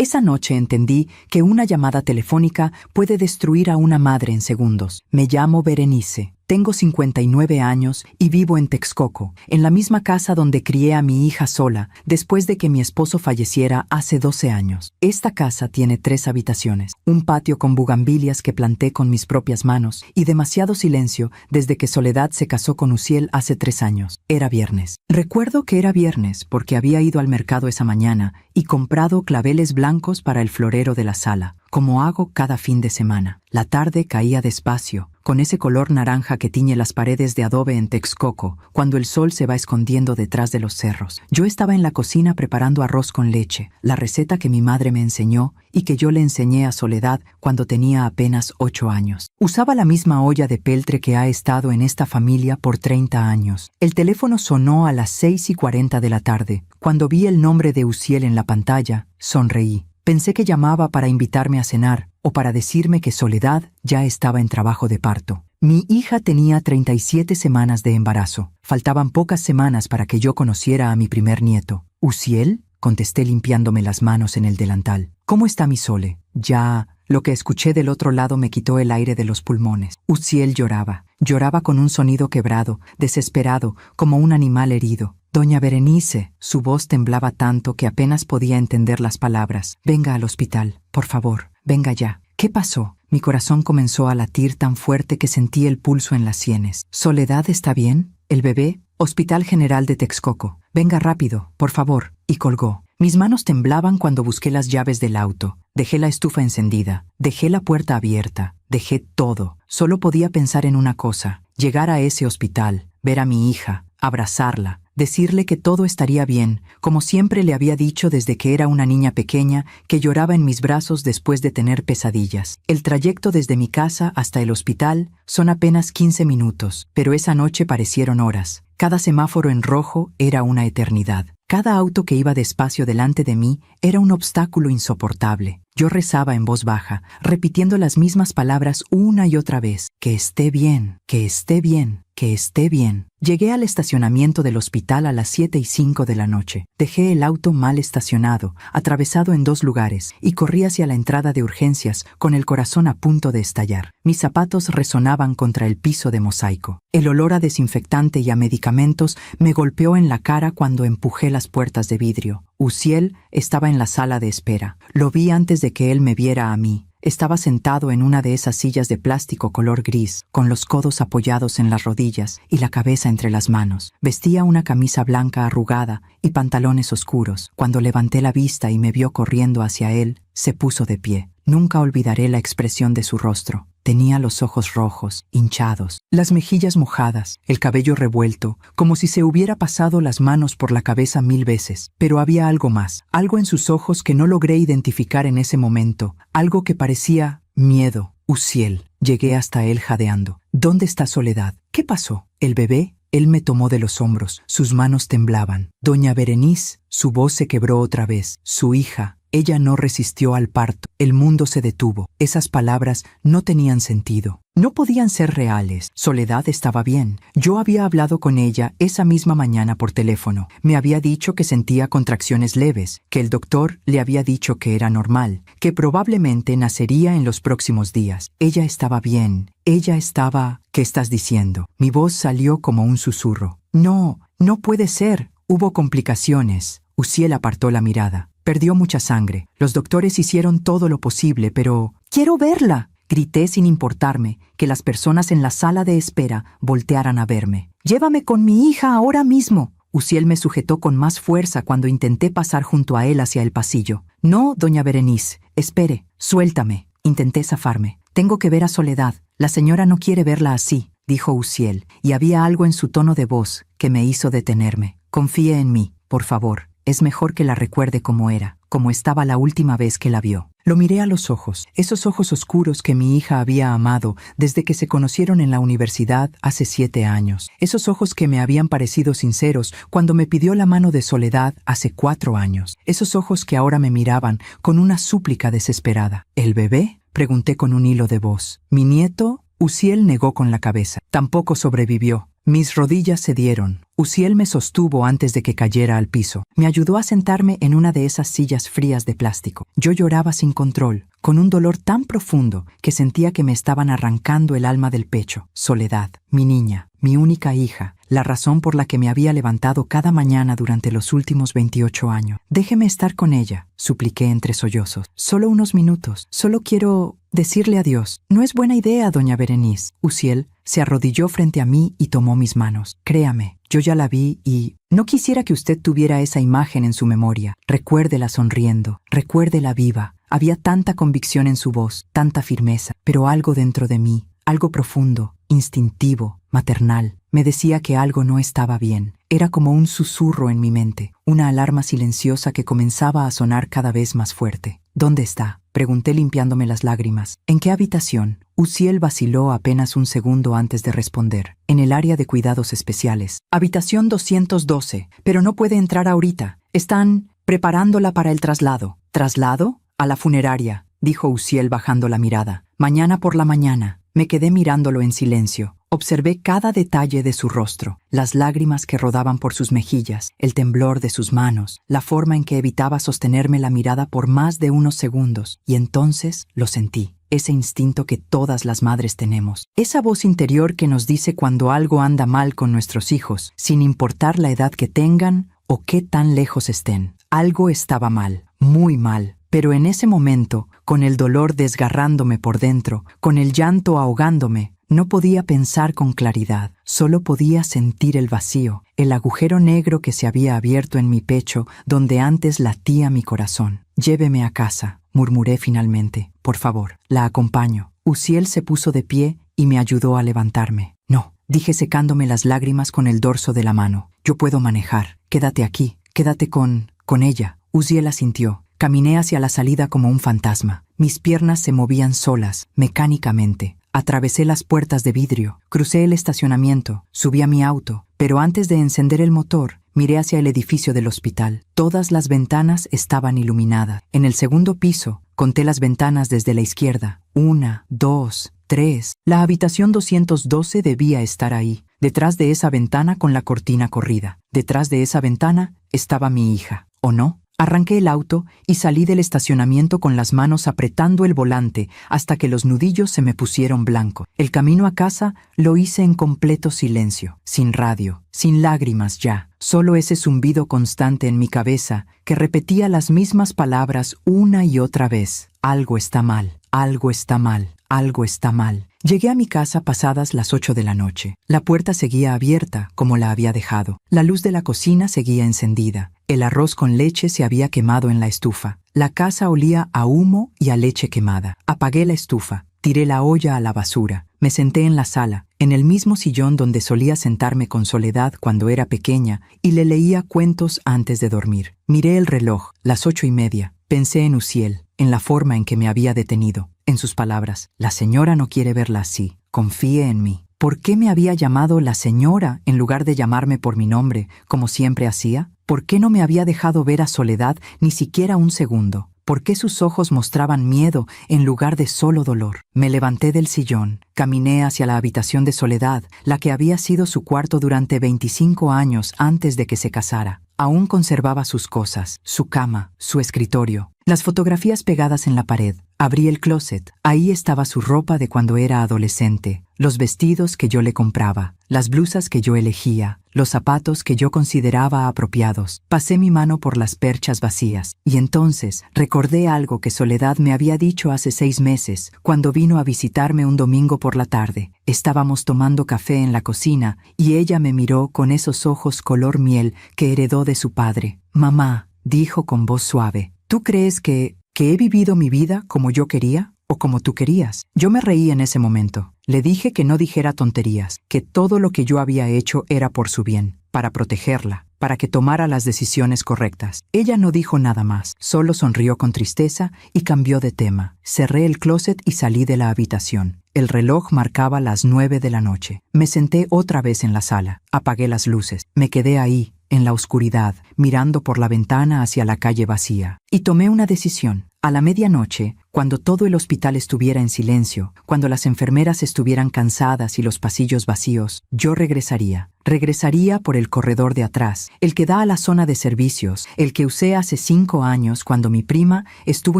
Esa noche entendí que una llamada telefónica puede destruir a una madre en segundos. Me llamo Berenice. Tengo 59 años y vivo en Texcoco, en la misma casa donde crié a mi hija sola, después de que mi esposo falleciera hace 12 años. Esta casa tiene 3 habitaciones, un patio con bugambilias que planté con mis propias manos y demasiado silencio desde que Soledad se casó con Uziel hace 3 años. Era viernes. Recuerdo que era viernes porque había ido al mercado esa mañana y comprado claveles blancos para el florero de la sala, como hago cada fin de semana. La tarde caía despacio, con ese color naranja que tiñe las paredes de adobe en Texcoco, cuando el sol se va escondiendo detrás de los cerros. Yo estaba en la cocina preparando arroz con leche, la receta que mi madre me enseñó y que yo le enseñé a Soledad cuando tenía apenas 8 años. Usaba la misma olla de peltre que ha estado en esta familia por 30 años. El teléfono sonó a las 6:40 de la tarde. Cuando vi el nombre de Uziel en la pantalla, sonreí. Pensé que llamaba para invitarme a cenar o para decirme que Soledad ya estaba en trabajo de parto. Mi hija tenía 37 semanas de embarazo. Faltaban pocas semanas para que yo conociera a mi primer nieto. ¿Uziel? Contesté limpiándome las manos en el delantal. ¿Cómo está mi Sole? Ya. Lo que escuché del otro lado me quitó el aire de los pulmones. Uziel lloraba. Lloraba con un sonido quebrado, desesperado, como un animal herido. Doña Berenice, su voz temblaba tanto que apenas podía entender las palabras. Venga al hospital, por favor, venga ya. ¿Qué pasó? Mi corazón comenzó a latir tan fuerte que sentí el pulso en las sienes. ¿Soledad está bien? ¿El bebé? Hospital General de Texcoco. Venga rápido, por favor. Y colgó. Mis manos temblaban cuando busqué las llaves del auto. Dejé la estufa encendida. Dejé la puerta abierta. Dejé todo. Solo podía pensar en una cosa. Llegar a ese hospital, ver a mi hija, abrazarla, decirle que todo estaría bien, como siempre le había dicho desde que era una niña pequeña que lloraba en mis brazos después de tener pesadillas. El trayecto desde mi casa hasta el hospital son apenas 15 minutos, pero esa noche parecieron horas. Cada semáforo en rojo era una eternidad. Cada auto que iba despacio delante de mí era un obstáculo insoportable. Yo rezaba en voz baja, repitiendo las mismas palabras una y otra vez. Que esté bien, que esté bien, que esté bien. Llegué al estacionamiento del hospital a las 7:05 de la noche. Dejé el auto mal estacionado, atravesado en 2 lugares, y corrí hacia la entrada de urgencias con el corazón a punto de estallar. Mis zapatos resonaban contra el piso de mosaico. El olor a desinfectante y a medicamentos me golpeó en la cara cuando empujé las puertas de vidrio. Uziel estaba en la sala de espera. Lo vi antes de que él me viera a mí. Estaba sentado en una de esas sillas de plástico color gris, con los codos apoyados en las rodillas y la cabeza entre las manos. Vestía una camisa blanca arrugada y pantalones oscuros. Cuando levanté la vista y me vio corriendo hacia él, se puso de pie. Nunca olvidaré la expresión de su rostro. Tenía los ojos rojos, hinchados, las mejillas mojadas, el cabello revuelto, como si se hubiera pasado las manos por la cabeza 1000 veces. Pero había algo más, algo en sus ojos que no logré identificar en ese momento, algo que parecía miedo. Uziel. Llegué hasta él jadeando. ¿Dónde está Soledad? ¿Qué pasó? ¿El bebé? Él me tomó de los hombros. Sus manos temblaban. Doña Berenice. Su voz se quebró otra vez. Su hija. Ella no resistió al parto. El mundo se detuvo. Esas palabras no tenían sentido. No podían ser reales. Soledad estaba bien. Yo había hablado con ella esa misma mañana por teléfono. Me había dicho que sentía contracciones leves, que el doctor le había dicho que era normal, que probablemente nacería en los próximos días. Ella estaba bien. Ella estaba... ¿Qué estás diciendo? Mi voz salió como un susurro. No, no puede ser. Hubo complicaciones. Uziel apartó la mirada. Perdió mucha sangre. Los doctores hicieron todo lo posible, pero... ¡Quiero verla!, grité sin importarme que las personas en la sala de espera voltearan a verme. ¡Llévame con mi hija ahora mismo! Uziel me sujetó con más fuerza cuando intenté pasar junto a él hacia el pasillo. No, doña Berenice, espere, suéltame. Intenté zafarme. Tengo que ver a Soledad. La señora no quiere verla así, dijo Uziel, y había algo en su tono de voz que me hizo detenerme. Confíe en mí, por favor. Es mejor que la recuerde como era, como estaba la última vez que la vio. Lo miré a los ojos, esos ojos oscuros que mi hija había amado desde que se conocieron en la universidad hace 7 años. Esos ojos que me habían parecido sinceros cuando me pidió la mano de Soledad hace 4 años. Esos ojos que ahora me miraban con una súplica desesperada. ¿El bebé?, pregunté con un hilo de voz. ¿Mi nieto? Uziel negó con la cabeza. Tampoco sobrevivió. Mis rodillas cedieron. Uziel me sostuvo antes de que cayera al piso. Me ayudó a sentarme en una de esas sillas frías de plástico. Yo lloraba sin control, con un dolor tan profundo que sentía que me estaban arrancando el alma del pecho. Soledad, mi niña, mi única hija, la razón por la que me había levantado cada mañana durante los últimos 28 años. Déjeme estar con ella, supliqué entre sollozos. Solo unos minutos. Solo quiero decirle adiós. No es buena idea, doña Berenice. Uziel se arrodilló frente a mí y tomó mis manos. Créame, yo ya la vi y no quisiera que usted tuviera esa imagen en su memoria. Recuérdela sonriendo, recuérdela viva. Había tanta convicción en su voz, tanta firmeza, pero algo dentro de mí, algo profundo, instintivo, maternal, me decía que algo no estaba bien. Era como un susurro en mi mente, una alarma silenciosa que comenzaba a sonar cada vez más fuerte. ¿Dónde está?, pregunté limpiándome las lágrimas. ¿En qué habitación? Uziel vaciló apenas un segundo antes de responder. En el área de cuidados especiales. Habitación 212, pero no puede entrar ahorita. Están preparándola para el traslado. ¿Traslado? A la funeraria, dijo Uziel bajando la mirada. Mañana por la mañana. Me quedé mirándolo en silencio. Observé cada detalle de su rostro, las lágrimas que rodaban por sus mejillas, el temblor de sus manos, la forma en que evitaba sostenerme la mirada por más de unos segundos, y entonces lo sentí. Ese instinto que todas las madres tenemos. Esa voz interior que nos dice cuando algo anda mal con nuestros hijos, sin importar la edad que tengan o qué tan lejos estén. Algo estaba mal, muy mal. Pero en ese momento, con el dolor desgarrándome por dentro, con el llanto ahogándome, no podía pensar con claridad. Solo podía sentir el vacío, el agujero negro que se había abierto en mi pecho donde antes latía mi corazón. «Lléveme a casa», murmuré finalmente. «Por favor, la acompaño». Uziel se puso de pie y me ayudó a levantarme. «No», dije secándome las lágrimas con el dorso de la mano. «Yo puedo manejar. Quédate aquí. Quédate con ella». Uziel asintió. Caminé hacia la salida como un fantasma. Mis piernas se movían solas, mecánicamente. Atravesé las puertas de vidrio, crucé el estacionamiento, subí a mi auto, pero antes de encender el motor, miré hacia el edificio del hospital. Todas las ventanas estaban iluminadas. En el segundo piso, conté las ventanas desde la izquierda. 1, 2, 3. La habitación 212 debía estar ahí, detrás de esa ventana con la cortina corrida. Detrás de esa ventana estaba mi hija, ¿o no? Arranqué el auto y salí del estacionamiento con las manos apretando el volante hasta que los nudillos se me pusieron blanco. El camino a casa lo hice en completo silencio, sin radio, sin lágrimas ya. Solo ese zumbido constante en mi cabeza que repetía las mismas palabras una y otra vez. Algo está mal, algo está mal, algo está mal. Llegué a mi casa pasadas las 8 de la noche. La puerta seguía abierta, como la había dejado. La luz de la cocina seguía encendida. El arroz con leche se había quemado en la estufa. La casa olía a humo y a leche quemada. Apagué la estufa. Tiré la olla a la basura. Me senté en la sala, en el mismo sillón donde solía sentarme con Soledad cuando era pequeña, y le leía cuentos antes de dormir. Miré el reloj, las 8:30. Pensé en Uziel, en la forma en que me había detenido. En sus palabras, la señora no quiere verla así. Confíe en mí. ¿Por qué me había llamado la señora en lugar de llamarme por mi nombre, como siempre hacía? ¿Por qué no me había dejado ver a Soledad ni siquiera un segundo? ¿Por qué sus ojos mostraban miedo en lugar de solo dolor? Me levanté del sillón, caminé hacia la habitación de Soledad, la que había sido su cuarto durante 25 años antes de que se casara. Aún conservaba sus cosas, su cama, su escritorio, las fotografías pegadas en la pared. Abrí el closet. Ahí estaba su ropa de cuando era adolescente, los vestidos que yo le compraba, las blusas que yo elegía, los zapatos que yo consideraba apropiados. Pasé mi mano por las perchas vacías y entonces recordé algo que Soledad me había dicho hace 6 meses, cuando vino a visitarme un domingo por la tarde. Estábamos tomando café en la cocina y ella me miró con esos ojos color miel que heredó de su padre. «Mamá», dijo con voz suave, «¿tú crees que he vivido mi vida como yo quería o como tú querías?» Yo me reí en ese momento. Le dije que no dijera tonterías, que todo lo que yo había hecho era por su bien, para protegerla, para que tomara las decisiones correctas. Ella no dijo nada más, solo sonrió con tristeza y cambió de tema. Cerré el closet y salí de la habitación. El reloj marcaba las 9 de la noche. Me senté otra vez en la sala. Apagué las luces. Me quedé ahí, en la oscuridad, mirando por la ventana hacia la calle vacía. Y tomé una decisión. A la medianoche, cuando todo el hospital estuviera en silencio, cuando las enfermeras estuvieran cansadas y los pasillos vacíos, yo regresaría. Regresaría por el corredor de atrás, el que da a la zona de servicios, el que usé hace 5 años cuando mi prima estuvo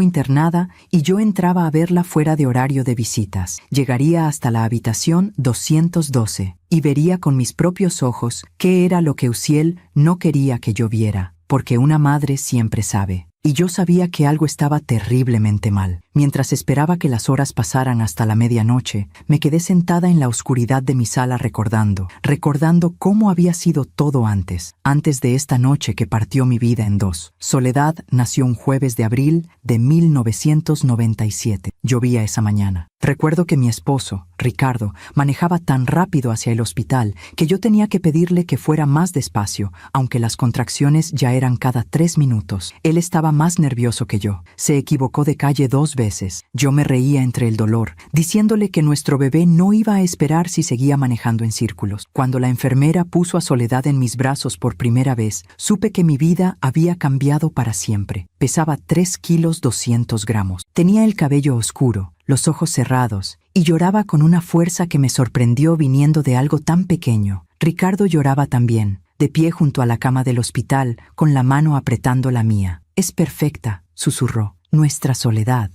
internada y yo entraba a verla fuera de horario de visitas. Llegaría hasta la habitación 212 y vería con mis propios ojos qué era lo que Uziel no quería que yo viera, porque una madre siempre sabe. Y yo sabía que algo estaba terriblemente mal. Mientras esperaba que las horas pasaran hasta la medianoche, me quedé sentada en la oscuridad de mi sala recordando cómo había sido todo antes de esta noche que partió mi vida en dos. Soledad nació un jueves de abril de 1997. Llovía esa mañana. Recuerdo que mi esposo, Ricardo, manejaba tan rápido hacia el hospital que yo tenía que pedirle que fuera más despacio, aunque las contracciones ya eran cada 3 minutos. Él estaba más nervioso que yo. Se equivocó de calle 2 veces. Yo me reía entre el dolor, diciéndole que nuestro bebé no iba a esperar si seguía manejando en círculos. Cuando la enfermera puso a Soledad en mis brazos por primera vez, supe que mi vida había cambiado para siempre. Pesaba 3 kilos 200 gramos. Tenía el cabello oscuro, los ojos cerrados, y lloraba con una fuerza que me sorprendió viniendo de algo tan pequeño. Ricardo lloraba también, de pie junto a la cama del hospital, con la mano apretando la mía. «Es perfecta», susurró. Nuestra soledad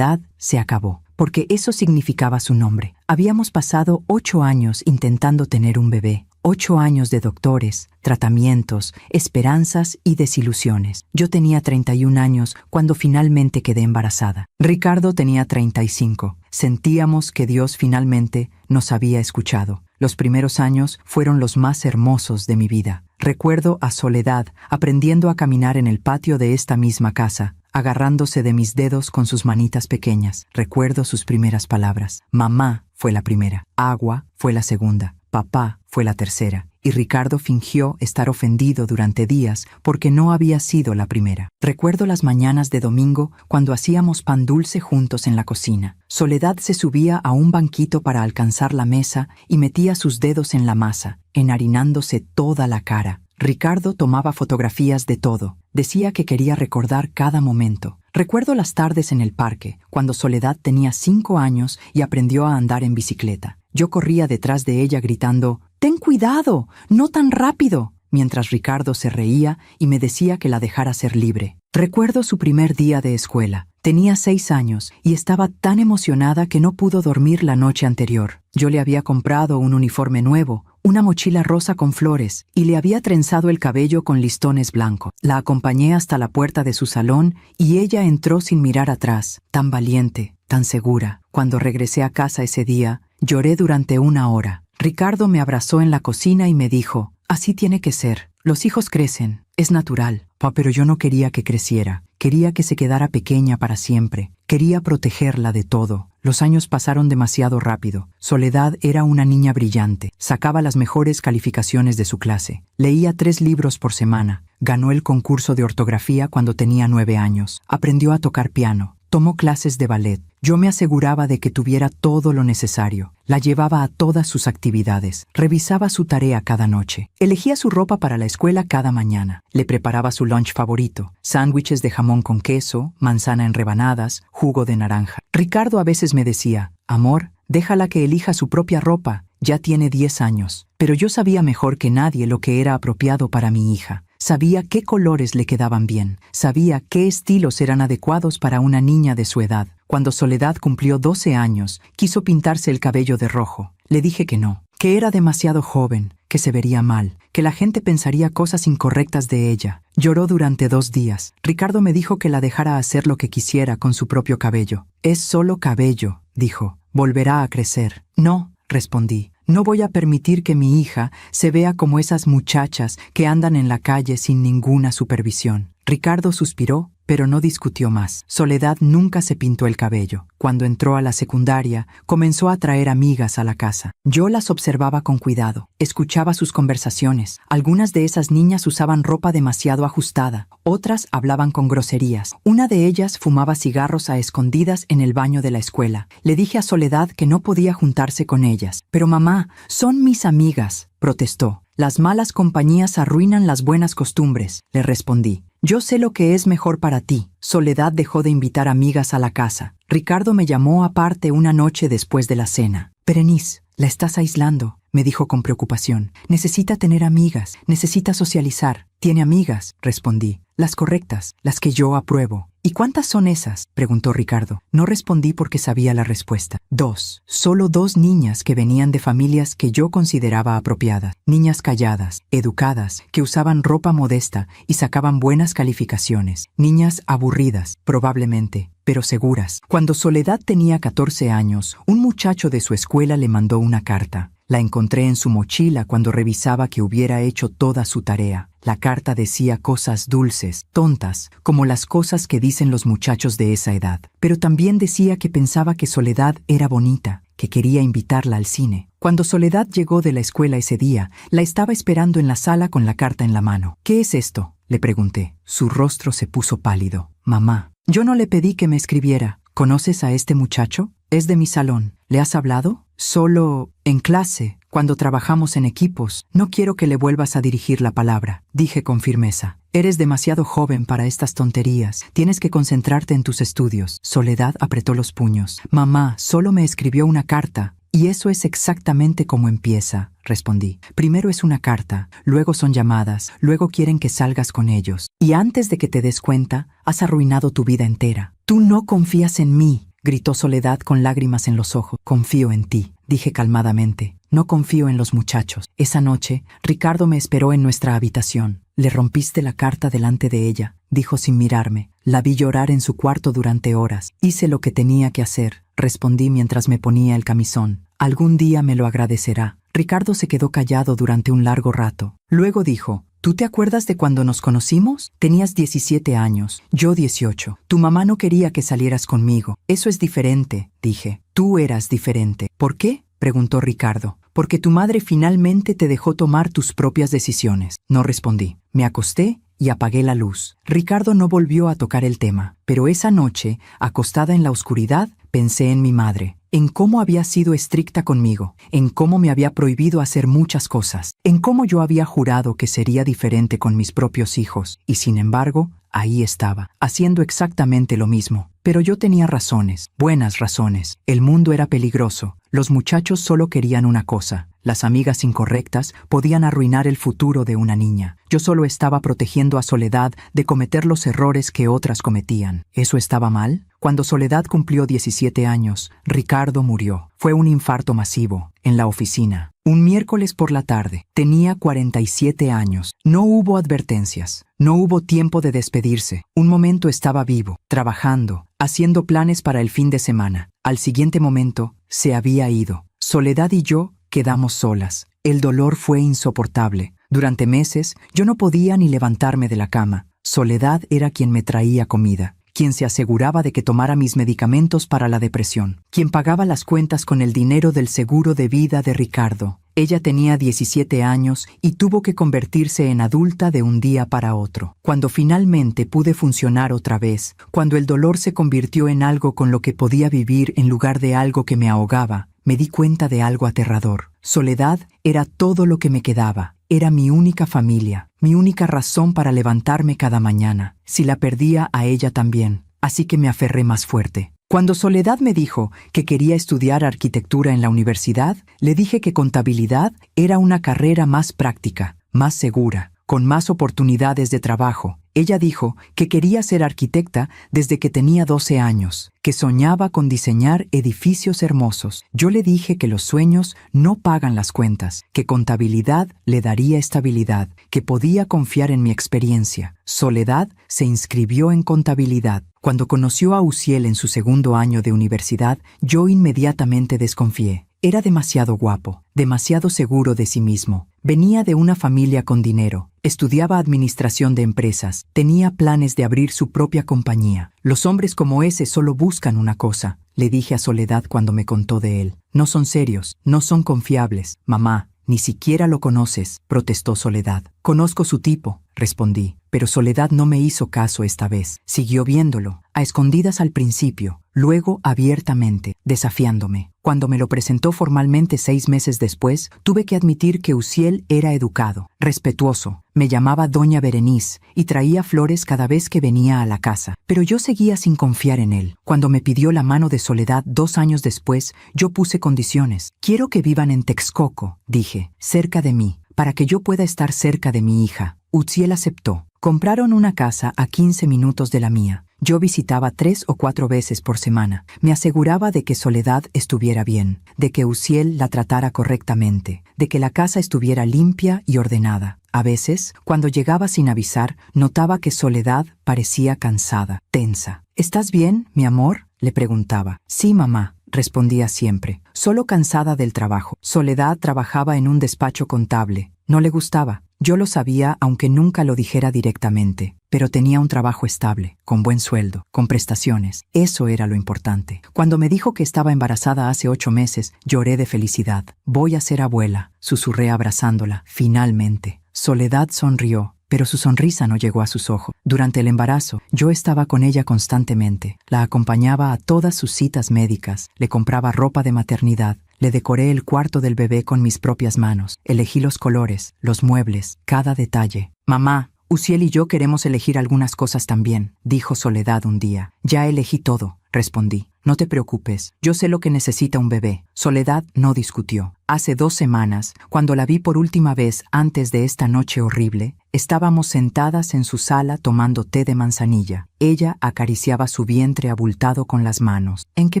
se acabó, porque eso significaba su nombre. Habíamos pasado 8 años intentando tener un bebé. 8 años de doctores, tratamientos, esperanzas y desilusiones. Yo tenía 31 años cuando finalmente quedé embarazada. Ricardo tenía 35. Sentíamos que Dios finalmente nos había escuchado. Los primeros años fueron los más hermosos de mi vida. Recuerdo a Soledad aprendiendo a caminar en el patio de esta misma casa, agarrándose de mis dedos con sus manitas pequeñas. Recuerdo sus primeras palabras. Mamá fue la primera, agua fue la segunda, papá fue la tercera, y Ricardo fingió estar ofendido durante días porque no había sido la primera. Recuerdo las mañanas de domingo cuando hacíamos pan dulce juntos en la cocina. Soledad se subía a un banquito para alcanzar la mesa y metía sus dedos en la masa, enharinándose toda la cara. Ricardo tomaba fotografías de todo. Decía que quería recordar cada momento. Recuerdo las tardes en el parque, cuando Soledad tenía 5 años y aprendió a andar en bicicleta. Yo corría detrás de ella gritando, «¡Ten cuidado! ¡No tan rápido!», mientras Ricardo se reía y me decía que la dejara ser libre. Recuerdo su primer día de escuela. Tenía 6 años y estaba tan emocionada que no pudo dormir la noche anterior. Yo le había comprado un uniforme nuevo, una mochila rosa con flores, y le había trenzado el cabello con listones blancos. La acompañé hasta la puerta de su salón y ella entró sin mirar atrás, tan valiente, tan segura. Cuando regresé a casa ese día, lloré durante 1 hora. Ricardo me abrazó en la cocina y me dijo, «Así tiene que ser. Los hijos crecen. Es natural». Pero yo no quería que creciera. Quería que se quedara pequeña para siempre. Quería protegerla de todo. Los años pasaron demasiado rápido. Soledad era una niña brillante. Sacaba las mejores calificaciones de su clase. Leía 3 libros por semana. Ganó el concurso de ortografía cuando tenía 9 años. Aprendió a tocar piano. Tomó clases de ballet. Yo me aseguraba de que tuviera todo lo necesario. La llevaba a todas sus actividades. Revisaba su tarea cada noche. Elegía su ropa para la escuela cada mañana. Le preparaba su lunch favorito. Sándwiches de jamón con queso, manzana en rebanadas, jugo de naranja. Ricardo a veces me decía, «Amor, déjala que elija su propia ropa. Ya tiene 10 años». Pero yo sabía mejor que nadie lo que era apropiado para mi hija. Sabía qué colores le quedaban bien. Sabía qué estilos eran adecuados para una niña de su edad. Cuando Soledad cumplió 12 años, quiso pintarse el cabello de rojo. Le dije que no, que era demasiado joven, que se vería mal, que la gente pensaría cosas incorrectas de ella. Lloró durante 2 días. Ricardo me dijo que la dejara hacer lo que quisiera con su propio cabello. «Es solo cabello», dijo. «Volverá a crecer». «No», respondí. «No voy a permitir que mi hija se vea como esas muchachas que andan en la calle sin ninguna supervisión». Ricardo suspiró, pero no discutió más. Soledad nunca se pintó el cabello. Cuando entró a la secundaria, comenzó a traer amigas a la casa. Yo las observaba con cuidado. Escuchaba sus conversaciones. Algunas de esas niñas usaban ropa demasiado ajustada. Otras hablaban con groserías. Una de ellas fumaba cigarros a escondidas en el baño de la escuela. Le dije a Soledad que no podía juntarse con ellas. «Pero mamá, son mis amigas», protestó. «Las malas compañías arruinan las buenas costumbres», le respondí. Yo sé lo que es mejor para ti. Soledad dejó de invitar amigas a la casa. Ricardo me llamó aparte una noche después de la cena. Berenice, la estás aislando, me dijo con preocupación. Necesita tener amigas, necesita socializar. ¿Tiene amigas?, respondí. Las correctas, las que yo apruebo. ¿Y cuántas son esas?, preguntó Ricardo. No respondí porque sabía la respuesta. 2. Solo 2 niñas que venían de familias que yo consideraba apropiadas. Niñas calladas, educadas, que usaban ropa modesta y sacaban buenas calificaciones. Niñas aburridas, probablemente, pero seguras. Cuando Soledad tenía 14 años, un muchacho de su escuela le mandó una carta. La encontré en su mochila cuando revisaba que hubiera hecho toda su tarea. La carta decía cosas dulces, tontas, como las cosas que dicen los muchachos de esa edad. Pero también decía que pensaba que Soledad era bonita, que quería invitarla al cine. Cuando Soledad llegó de la escuela ese día, la estaba esperando en la sala con la carta en la mano. ¿Qué es esto?, le pregunté. Su rostro se puso pálido. Mamá, yo no le pedí que me escribiera. ¿Conoces a este muchacho? Es de mi salón. ¿Le has hablado? Solo en clase, cuando trabajamos en equipos. No quiero que le vuelvas a dirigir la palabra, dije con firmeza. Eres demasiado joven para estas tonterías. Tienes que concentrarte en tus estudios. Soledad apretó los puños. Mamá, solo me escribió una carta. Y eso es exactamente como empieza, respondí. Primero es una carta, luego son llamadas, luego quieren que salgas con ellos. Y antes de que te des cuenta, has arruinado tu vida entera. Tú no confías en mí, gritó Soledad con lágrimas en los ojos. Confío en ti, dije calmadamente. No confío en los muchachos. Esa noche, Ricardo me esperó en nuestra habitación. Le rompiste la carta delante de ella, dijo sin mirarme. La vi llorar en su cuarto durante horas. Hice lo que tenía que hacer, respondí mientras me ponía el camisón. Algún día me lo agradecerá. Ricardo se quedó callado durante un largo rato. Luego dijo, ¿tú te acuerdas de cuando nos conocimos? Tenías 17 años, yo 18. Tu mamá no quería que salieras conmigo. Eso es diferente, dije. Tú eras diferente. ¿Por qué?, preguntó Ricardo. Porque tu madre finalmente te dejó tomar tus propias decisiones. No respondí. Me acosté y apagué la luz. Ricardo no volvió a tocar el tema, pero esa noche, acostada en la oscuridad, pensé en mi madre, en cómo había sido estricta conmigo, en cómo me había prohibido hacer muchas cosas, en cómo yo había jurado que sería diferente con mis propios hijos, y sin embargo, ahí estaba, haciendo exactamente lo mismo. Pero yo tenía razones, buenas razones. El mundo era peligroso. Los muchachos solo querían una cosa. Las amigas incorrectas podían arruinar el futuro de una niña. Yo solo estaba protegiendo a Soledad de cometer los errores que otras cometían. ¿Eso estaba mal? Cuando Soledad cumplió 17 años, Ricardo murió. Fue un infarto masivo, en la oficina. Un miércoles por la tarde. Tenía 47 años. No hubo advertencias. No hubo tiempo de despedirse. Un momento estaba vivo, trabajando, haciendo planes para el fin de semana. Al siguiente momento, se había ido. Soledad y yo quedamos solas. El dolor fue insoportable. Durante meses, yo no podía ni levantarme de la cama. Soledad era quien me traía comida, quien se aseguraba de que tomara mis medicamentos para la depresión, quien pagaba las cuentas con el dinero del seguro de vida de Ricardo. Ella tenía 17 años y tuvo que convertirse en adulta de un día para otro. Cuando finalmente pude funcionar otra vez, cuando el dolor se convirtió en algo con lo que podía vivir en lugar de algo que me ahogaba, me di cuenta de algo aterrador. Soledad era todo lo que me quedaba. Era mi única familia, mi única razón para levantarme cada mañana. Si la perdía, a ella también. Así que me aferré más fuerte. Cuando Soledad me dijo que quería estudiar arquitectura en la universidad, le dije que contabilidad era una carrera más práctica, más segura, con más oportunidades de trabajo. Ella dijo que quería ser arquitecta desde que tenía 12 años, que soñaba con diseñar edificios hermosos. Yo le dije que los sueños no pagan las cuentas, que contabilidad le daría estabilidad, que podía confiar en mi experiencia. Soledad se inscribió en contabilidad. Cuando conoció a Uziel en su segundo año de universidad, yo inmediatamente desconfié. Era demasiado guapo, demasiado seguro de sí mismo. Venía de una familia con dinero. Estudiaba administración de empresas. Tenía planes de abrir su propia compañía. Los hombres como ese solo buscan una cosa, le dije a Soledad cuando me contó de él. No son serios, no son confiables. Mamá, ni siquiera lo conoces, protestó Soledad. Conozco su tipo, respondí. Pero Soledad no me hizo caso esta vez. Siguió viéndolo, a escondidas al principio, luego abiertamente, desafiándome. Cuando me lo presentó formalmente 6 meses después, tuve que admitir que Uziel era educado, respetuoso. Me llamaba Doña Berenice y traía flores cada vez que venía a la casa. Pero yo seguía sin confiar en él. Cuando me pidió la mano de Soledad 2 años después, yo puse condiciones. Quiero que vivan en Texcoco, dije, cerca de mí, para que yo pueda estar cerca de mi hija. Uziel aceptó. Compraron una casa a 15 minutos de la mía. Yo visitaba 3 o 4 veces por semana. Me aseguraba de que Soledad estuviera bien, de que Uziel la tratara correctamente, de que la casa estuviera limpia y ordenada. A veces, cuando llegaba sin avisar, notaba que Soledad parecía cansada, tensa. ¿Estás bien, mi amor?, le preguntaba. Sí, mamá, respondía siempre, solo cansada del trabajo. Soledad trabajaba en un despacho contable. No le gustaba. Yo lo sabía, aunque nunca lo dijera directamente, pero tenía un trabajo estable, con buen sueldo, con prestaciones. Eso era lo importante. Cuando me dijo que estaba embarazada hace 8 meses, lloré de felicidad. Voy a ser abuela, susurré abrazándola. Finalmente. Soledad sonrió, pero su sonrisa no llegó a sus ojos. Durante el embarazo, yo estaba con ella constantemente. La acompañaba a todas sus citas médicas, le compraba ropa de maternidad, le decoré el cuarto del bebé con mis propias manos. Elegí los colores, los muebles, cada detalle. Mamá, Uziel y yo queremos elegir algunas cosas también, dijo Soledad un día. Ya elegí todo, respondí. No te preocupes, yo sé lo que necesita un bebé. Soledad no discutió. Hace 2 semanas, cuando la vi por última vez antes de esta noche horrible, estábamos sentadas en su sala tomando té de manzanilla. Ella acariciaba su vientre abultado con las manos. ¿En qué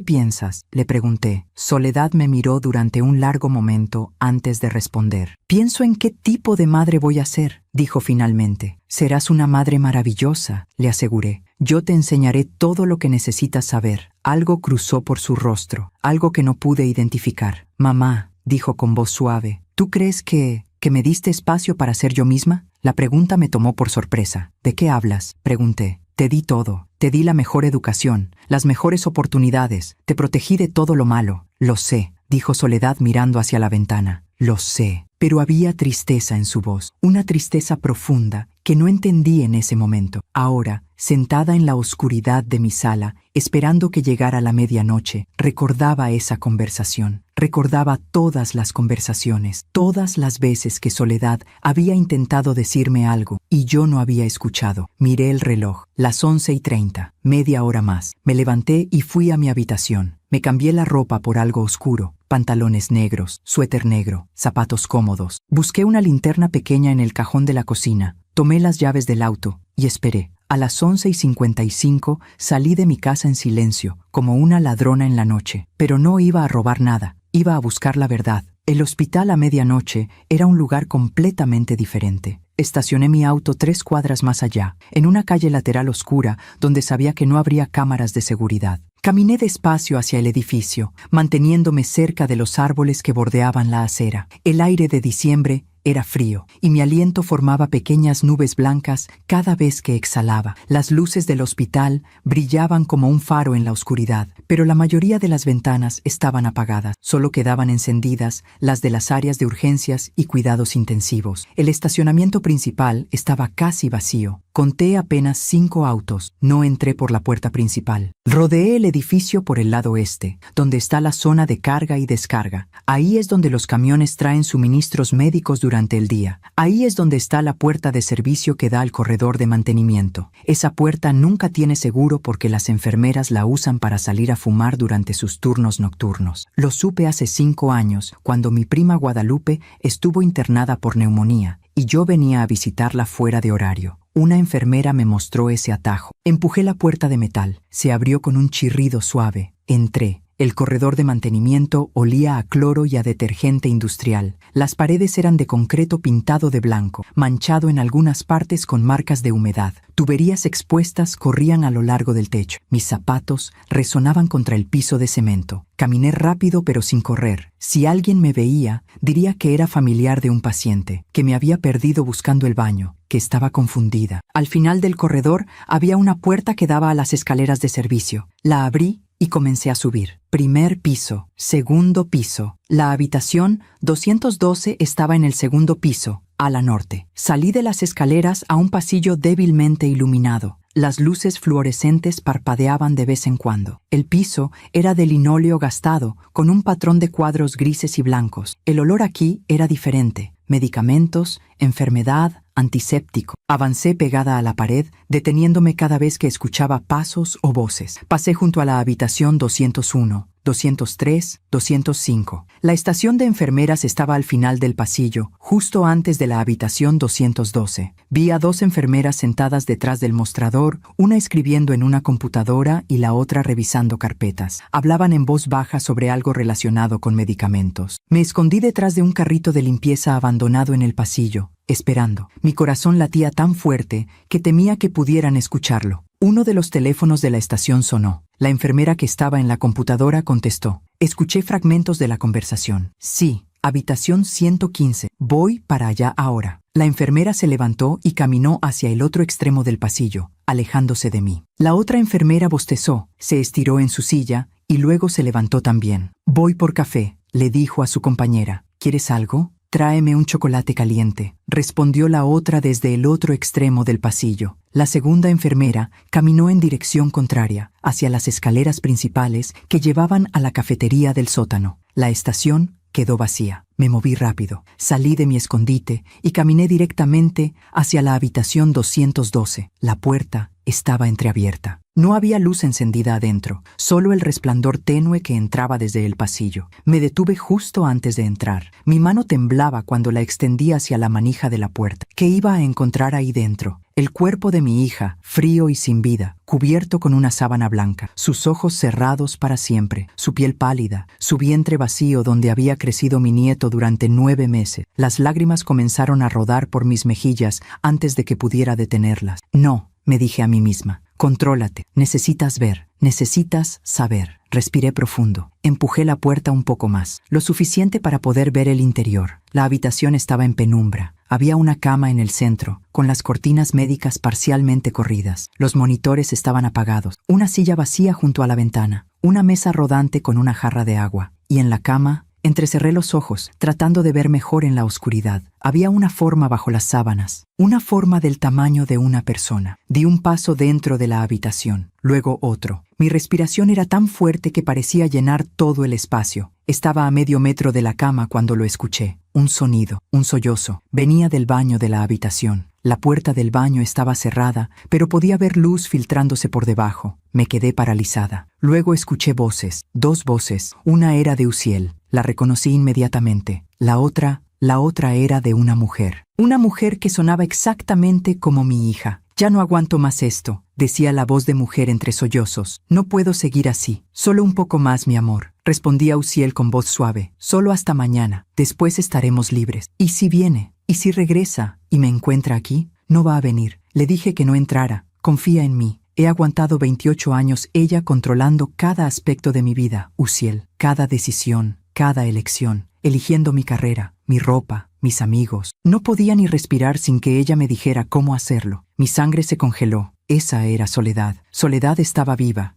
piensas?, le pregunté. Soledad me miró durante un largo momento antes de responder. Pienso en qué tipo de madre voy a ser, dijo finalmente. Serás una madre maravillosa, le aseguré. Yo te enseñaré todo lo que necesitas saber. Algo cruzó por su rostro, algo que no pude identificar. Mamá, dijo con voz suave, ¿tú crees que me diste espacio para ser yo misma? La pregunta me tomó por sorpresa. ¿De qué hablas?, pregunté. Te di todo. Te di la mejor educación, las mejores oportunidades. Te protegí de todo lo malo. Lo sé, dijo Soledad mirando hacia la ventana. Lo sé. Pero había tristeza en su voz, una tristeza profunda que no entendí en ese momento. Ahora, sentada en la oscuridad de mi sala, esperando que llegara la medianoche, recordaba esa conversación. Recordaba todas las conversaciones, todas las veces que Soledad había intentado decirme algo y yo no había escuchado. Miré el reloj, las 11:30, media hora más. Me levanté y fui a mi habitación. Me cambié la ropa por algo oscuro, pantalones negros, suéter negro, zapatos cómodos. Busqué una linterna pequeña en el cajón de la cocina, tomé las llaves del auto y esperé. A las 11:55 salí de mi casa en silencio, como una ladrona en la noche. Pero no iba a robar nada, iba a buscar la verdad. El hospital a medianoche era un lugar completamente diferente. Estacioné mi auto 3 cuadras más allá, en una calle lateral oscura donde sabía que no habría cámaras de seguridad. Caminé despacio hacia el edificio, manteniéndome cerca de los árboles que bordeaban la acera. El aire de diciembre era frío, y mi aliento formaba pequeñas nubes blancas cada vez que exhalaba. Las luces del hospital brillaban como un faro en la oscuridad, pero la mayoría de las ventanas estaban apagadas. Solo quedaban encendidas las de las áreas de urgencias y cuidados intensivos. El estacionamiento principal estaba casi vacío. Conté apenas 5 autos. No entré por la puerta principal. Rodeé el edificio por el lado este, donde está la zona de carga y descarga. Ahí es donde los camiones traen suministros médicos durante el día. Ahí es donde está la puerta de servicio que da al corredor de mantenimiento. Esa puerta nunca tiene seguro porque las enfermeras la usan para salir a fumar durante sus turnos nocturnos. Lo supe hace 5 años, cuando mi prima Guadalupe estuvo internada por neumonía y yo venía a visitarla fuera de horario. Una enfermera me mostró ese atajo. Empujé la puerta de metal. Se abrió con un chirrido suave. Entré. El corredor de mantenimiento olía a cloro y a detergente industrial. Las paredes eran de concreto pintado de blanco, manchado en algunas partes con marcas de humedad. Tuberías expuestas corrían a lo largo del techo. Mis zapatos resonaban contra el piso de cemento. Caminé rápido pero sin correr. Si alguien me veía, diría que era familiar de un paciente, que me había perdido buscando el baño, que estaba confundida. Al final del corredor había una puerta que daba a las escaleras de servicio. La abrí y comencé a subir. Primer piso, segundo piso. La habitación 212 estaba en el segundo piso, a la norte. Salí de las escaleras a un pasillo débilmente iluminado. Las luces fluorescentes parpadeaban de vez en cuando. El piso era de linóleo gastado, con un patrón de cuadros grises y blancos. El olor aquí era diferente. medicamentos, enfermedad, antiséptico. Avancé pegada a la pared, deteniéndome cada vez que escuchaba pasos o voces. Pasé junto a la habitación 201, 203, 205. La estación de enfermeras estaba al final del pasillo, justo antes de la habitación 212. Vi a 2 enfermeras sentadas detrás del mostrador, una escribiendo en una computadora y la otra revisando carpetas. Hablaban en voz baja sobre algo relacionado con medicamentos. Me escondí detrás de un carrito de limpieza abandonado en el pasillo, esperando. Mi corazón latía tan fuerte que temía que pudieran escucharlo. Uno de los teléfonos de la estación sonó. La enfermera que estaba en la computadora contestó. Escuché fragmentos de la conversación. Sí, habitación 115. Voy para allá ahora. La enfermera se levantó y caminó hacia el otro extremo del pasillo, alejándose de mí. La otra enfermera bostezó, se estiró en su silla y luego se levantó también. Voy por café, le dijo a su compañera. ¿Quieres algo? Tráeme un chocolate caliente, respondió la otra desde el otro extremo del pasillo. La segunda enfermera caminó en dirección contraria, hacia las escaleras principales que llevaban a la cafetería del sótano. La estación quedó vacía. Me moví rápido, salí de mi escondite y caminé directamente hacia la habitación 212. La puerta estaba entreabierta. No había luz encendida adentro, solo el resplandor tenue que entraba desde el pasillo. Me detuve justo antes de entrar. Mi mano temblaba cuando la extendí hacia la manija de la puerta. ¿Qué iba a encontrar ahí dentro? El cuerpo de mi hija, frío y sin vida, cubierto con una sábana blanca, sus ojos cerrados para siempre, su piel pálida, su vientre vacío donde había crecido mi nieto durante 9 meses. Las lágrimas comenzaron a rodar por mis mejillas antes de que pudiera detenerlas. No, me dije a mí misma. Contrólate, necesitas ver, necesitas saber. Respiré profundo. Empujé la puerta un poco más, lo suficiente para poder ver el interior. La habitación estaba en penumbra. Había una cama en el centro, con las cortinas médicas parcialmente corridas. Los monitores estaban apagados. Una silla vacía junto a la ventana. Una mesa rodante con una jarra de agua. Y en la cama, entrecerré los ojos, tratando de ver mejor en la oscuridad. Había una forma bajo las sábanas, una forma del tamaño de una persona. Di un paso dentro de la habitación, luego otro. Mi respiración era tan fuerte que parecía llenar todo el espacio. Estaba a medio metro de la cama cuando lo escuché. Un sonido, un sollozo, venía del baño de la habitación. La puerta del baño estaba cerrada, pero podía ver luz filtrándose por debajo. Me quedé paralizada. Luego escuché voces, 2 voces. Una era de Uziel. La reconocí inmediatamente. La otra era de una mujer. Una mujer que sonaba exactamente como mi hija. Ya no aguanto más esto, decía la voz de mujer entre sollozos. No puedo seguir así. Solo un poco más, mi amor, respondía Uziel con voz suave. Solo hasta mañana. Después estaremos libres. ¿Y si viene? ¿Y si regresa y me encuentra aquí? No va a venir. Le dije que no entrara. Confía en mí. He aguantado 28 años ella controlando cada aspecto de mi vida, Uziel. Cada decisión, cada elección. Eligiendo mi carrera, mi ropa, mis amigos. No podía ni respirar sin que ella me dijera cómo hacerlo. Mi sangre se congeló. Esa era Soledad. Soledad estaba viva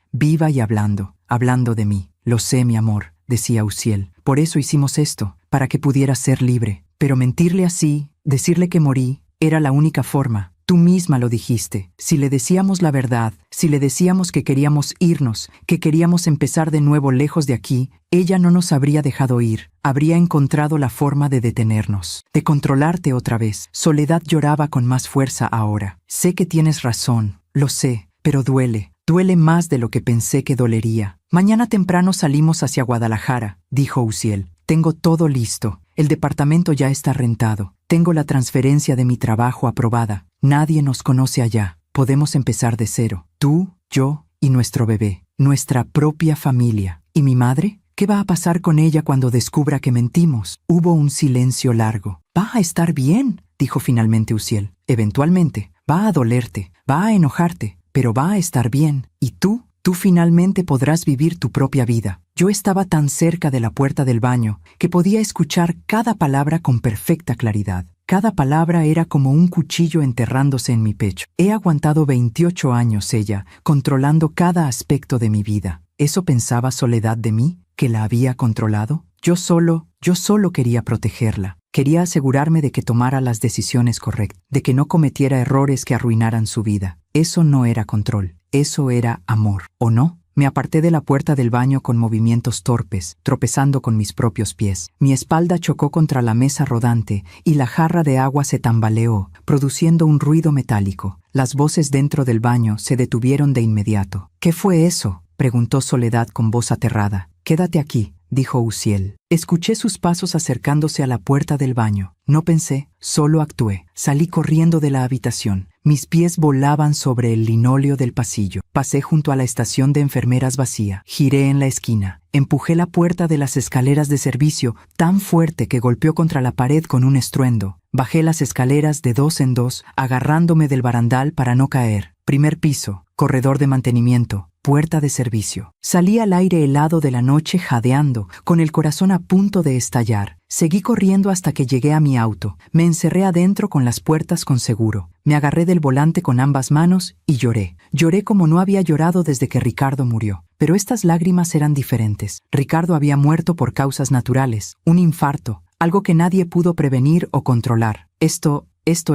y hablando de mí. Lo sé, mi amor, decía Uziel. Por eso hicimos esto, para que pudiera ser libre. Pero mentirle así, decirle que morí, era la única forma. Tú misma lo dijiste. Si le decíamos la verdad, si le decíamos que queríamos irnos, que queríamos empezar de nuevo lejos de aquí, ella no nos habría dejado ir. Habría encontrado la forma de detenernos, de controlarte otra vez. Soledad lloraba con más fuerza ahora. Sé que tienes razón, lo sé, pero duele. Duele más de lo que pensé que dolería. Mañana temprano salimos hacia Guadalajara, dijo Uziel. Tengo todo listo. El departamento ya está rentado. Tengo la transferencia de mi trabajo aprobada. Nadie nos conoce allá. Podemos empezar de cero. Tú, yo y nuestro bebé. Nuestra propia familia. ¿Y mi madre? ¿Qué va a pasar con ella cuando descubra que mentimos? Hubo un silencio largo. Va a estar bien, dijo finalmente Uziel. Eventualmente. Va a dolerte. Va a enojarte. Pero va a estar bien. ¿Y tú? Tú finalmente podrás vivir tu propia vida. Yo estaba tan cerca de la puerta del baño que podía escuchar cada palabra con perfecta claridad. Cada palabra era como un cuchillo enterrándose en mi pecho. He aguantado 28 años ella, controlando cada aspecto de mi vida. ¿Eso pensaba Soledad de mí? ¿Que la había controlado? Yo solo quería protegerla. Quería asegurarme de que tomara las decisiones correctas, de que no cometiera errores que arruinaran su vida. Eso no era control, eso era amor, ¿o no? Me aparté de la puerta del baño con movimientos torpes, tropezando con mis propios pies. Mi espalda chocó contra la mesa rodante y la jarra de agua se tambaleó, produciendo un ruido metálico. Las voces dentro del baño se detuvieron de inmediato. «¿Qué fue eso?», preguntó Soledad con voz aterrada. «Quédate aquí», dijo Uziel. Escuché sus pasos acercándose a la puerta del baño. No pensé, solo actué. Salí corriendo de la habitación. Mis pies volaban sobre el linóleo del pasillo. Pasé junto a la estación de enfermeras vacía. Giré en la esquina. Empujé la puerta de las escaleras de servicio tan fuerte que golpeó contra la pared con un estruendo. Bajé las escaleras de 2 en 2, agarrándome del barandal para no caer. Primer piso, corredor de mantenimiento, puerta de servicio. Salí al aire helado de la noche jadeando, con el corazón a punto de estallar. Seguí corriendo hasta que llegué a mi auto. Me encerré adentro con las puertas con seguro. Me agarré del volante con ambas manos y lloré. Lloré como no había llorado desde que Ricardo murió. Pero estas lágrimas eran diferentes. Ricardo había muerto por causas naturales, un infarto, algo que nadie pudo prevenir o controlar. Esto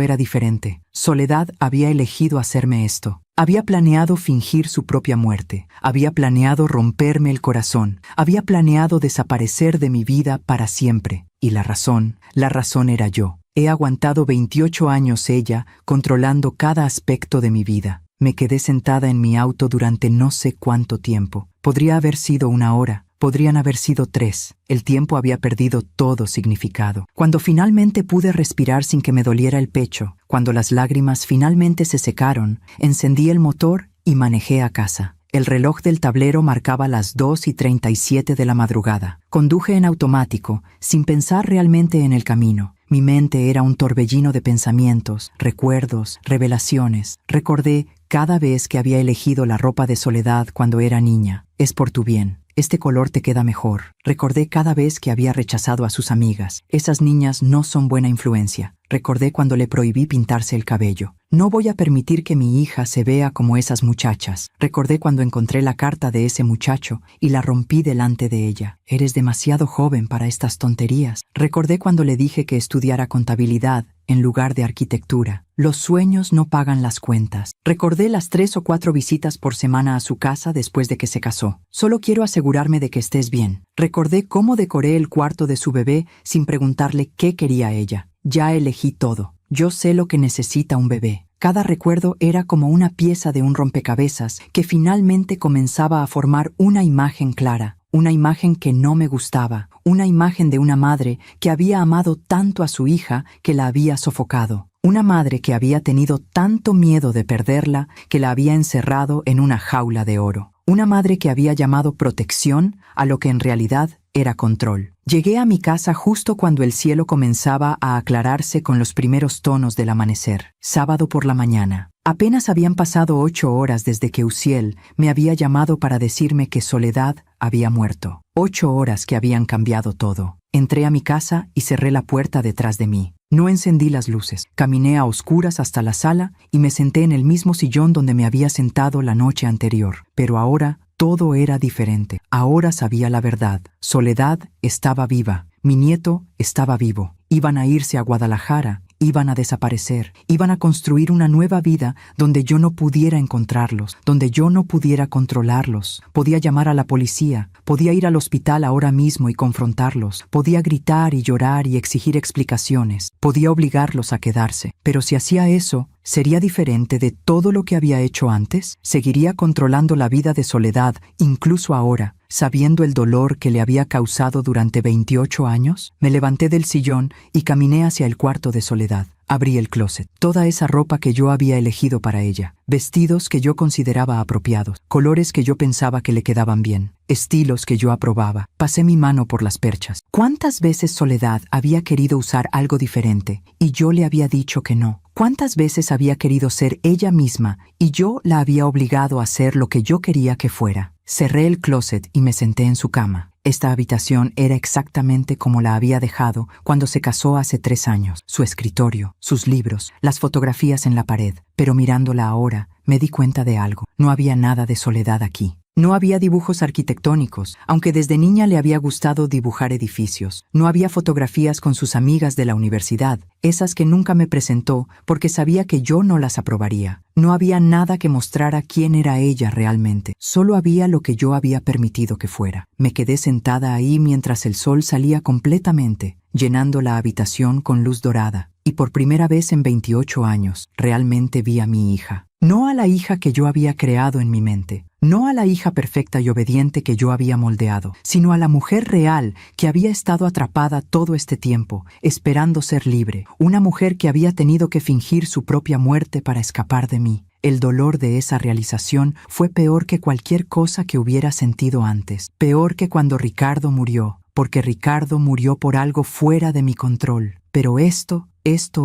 era diferente. Soledad había elegido hacerme esto. Había planeado fingir su propia muerte. Había planeado romperme el corazón. Había planeado desaparecer de mi vida para siempre. Y la razón era yo. He aguantado 28 años ella, controlando cada aspecto de mi vida. Me quedé sentada en mi auto durante no sé cuánto tiempo. Podría haber sido 1 hora. Podrían haber sido 3. El tiempo había perdido todo significado. Cuando finalmente pude respirar sin que me doliera el pecho, cuando las lágrimas finalmente se secaron, encendí el motor y manejé a casa. El reloj del tablero marcaba las 2:37 de la madrugada. Conduje en automático, sin pensar realmente en el camino. Mi mente era un torbellino de pensamientos, recuerdos, revelaciones. Recordé cada vez que había elegido la ropa de Soledad cuando era niña. Es por tu bien. Este color te queda mejor. Recordé cada vez que había rechazado a sus amigas. Esas niñas no son buena influencia. Recordé cuando le prohibí pintarse el cabello. No voy a permitir que mi hija se vea como esas muchachas. Recordé cuando encontré la carta de ese muchacho y la rompí delante de ella. Eres demasiado joven para estas tonterías. Recordé cuando le dije que estudiara contabilidad en lugar de arquitectura. Los sueños no pagan las cuentas. Recordé las 3 o 4 visitas por semana a su casa después de que se casó. Solo quiero asegurarme de que estés bien. Recordé cómo decoré el cuarto de su bebé sin preguntarle qué quería ella. Ya elegí todo. Yo sé lo que necesita un bebé. Cada recuerdo era como una pieza de un rompecabezas que finalmente comenzaba a formar una imagen clara. Una imagen que no me gustaba, una imagen de una madre que había amado tanto a su hija que la había sofocado. Una madre que había tenido tanto miedo de perderla que la había encerrado en una jaula de oro. Una madre que había llamado protección a lo que en realidad era control. Llegué a mi casa justo cuando el cielo comenzaba a aclararse con los primeros tonos del amanecer. Sábado por la mañana. Apenas habían pasado 8 horas desde que Uziel me había llamado para decirme que Soledad había muerto. 8 horas que habían cambiado todo. Entré a mi casa y cerré la puerta detrás de mí. No encendí las luces. Caminé a oscuras hasta la sala y me senté en el mismo sillón donde me había sentado la noche anterior. Pero ahora todo era diferente. Ahora sabía la verdad. Soledad estaba viva. Mi nieto estaba vivo. Iban a irse a Guadalajara. Iban a desaparecer. Iban a construir una nueva vida donde yo no pudiera encontrarlos, donde yo no pudiera controlarlos. Podía llamar a la policía. Podía ir al hospital ahora mismo y confrontarlos. Podía gritar y llorar y exigir explicaciones. Podía obligarlos a quedarse. Pero si hacía eso, ¿sería diferente de todo lo que había hecho antes? ¿Seguiría controlando la vida de Soledad, incluso ahora, sabiendo el dolor que le había causado durante 28 años? Me levanté del sillón y caminé hacia el cuarto de Soledad. Abrí el closet. Toda esa ropa que yo había elegido para ella. Vestidos que yo consideraba apropiados. Colores que yo pensaba que le quedaban bien. Estilos que yo aprobaba. Pasé mi mano por las perchas. ¿Cuántas veces Soledad había querido usar algo diferente y yo le había dicho que no? ¿Cuántas veces había querido ser ella misma y yo la había obligado a hacer lo que yo quería que fuera? Cerré el closet y me senté en su cama. Esta habitación era exactamente como la había dejado cuando se casó hace 3 años. Su escritorio, sus libros, las fotografías en la pared. Pero mirándola ahora, me di cuenta de algo. No había nada de Soledad aquí. No había dibujos arquitectónicos, aunque desde niña le había gustado dibujar edificios. No había fotografías con sus amigas de la universidad, esas que nunca me presentó porque sabía que yo no las aprobaría. No había nada que mostrara quién era ella realmente. Solo había lo que yo había permitido que fuera. Me quedé sentada ahí mientras el sol salía completamente, llenando la habitación con luz dorada. Y por primera vez en 28 años, realmente vi a mi hija. No a la hija que yo había creado en mi mente, no a la hija perfecta y obediente que yo había moldeado, sino a la mujer real que había estado atrapada todo este tiempo, esperando ser libre, una mujer que había tenido que fingir su propia muerte para escapar de mí. El dolor de esa realización fue peor que cualquier cosa que hubiera sentido antes, peor que cuando Ricardo murió, porque Ricardo murió por algo fuera de mi control. Pero esto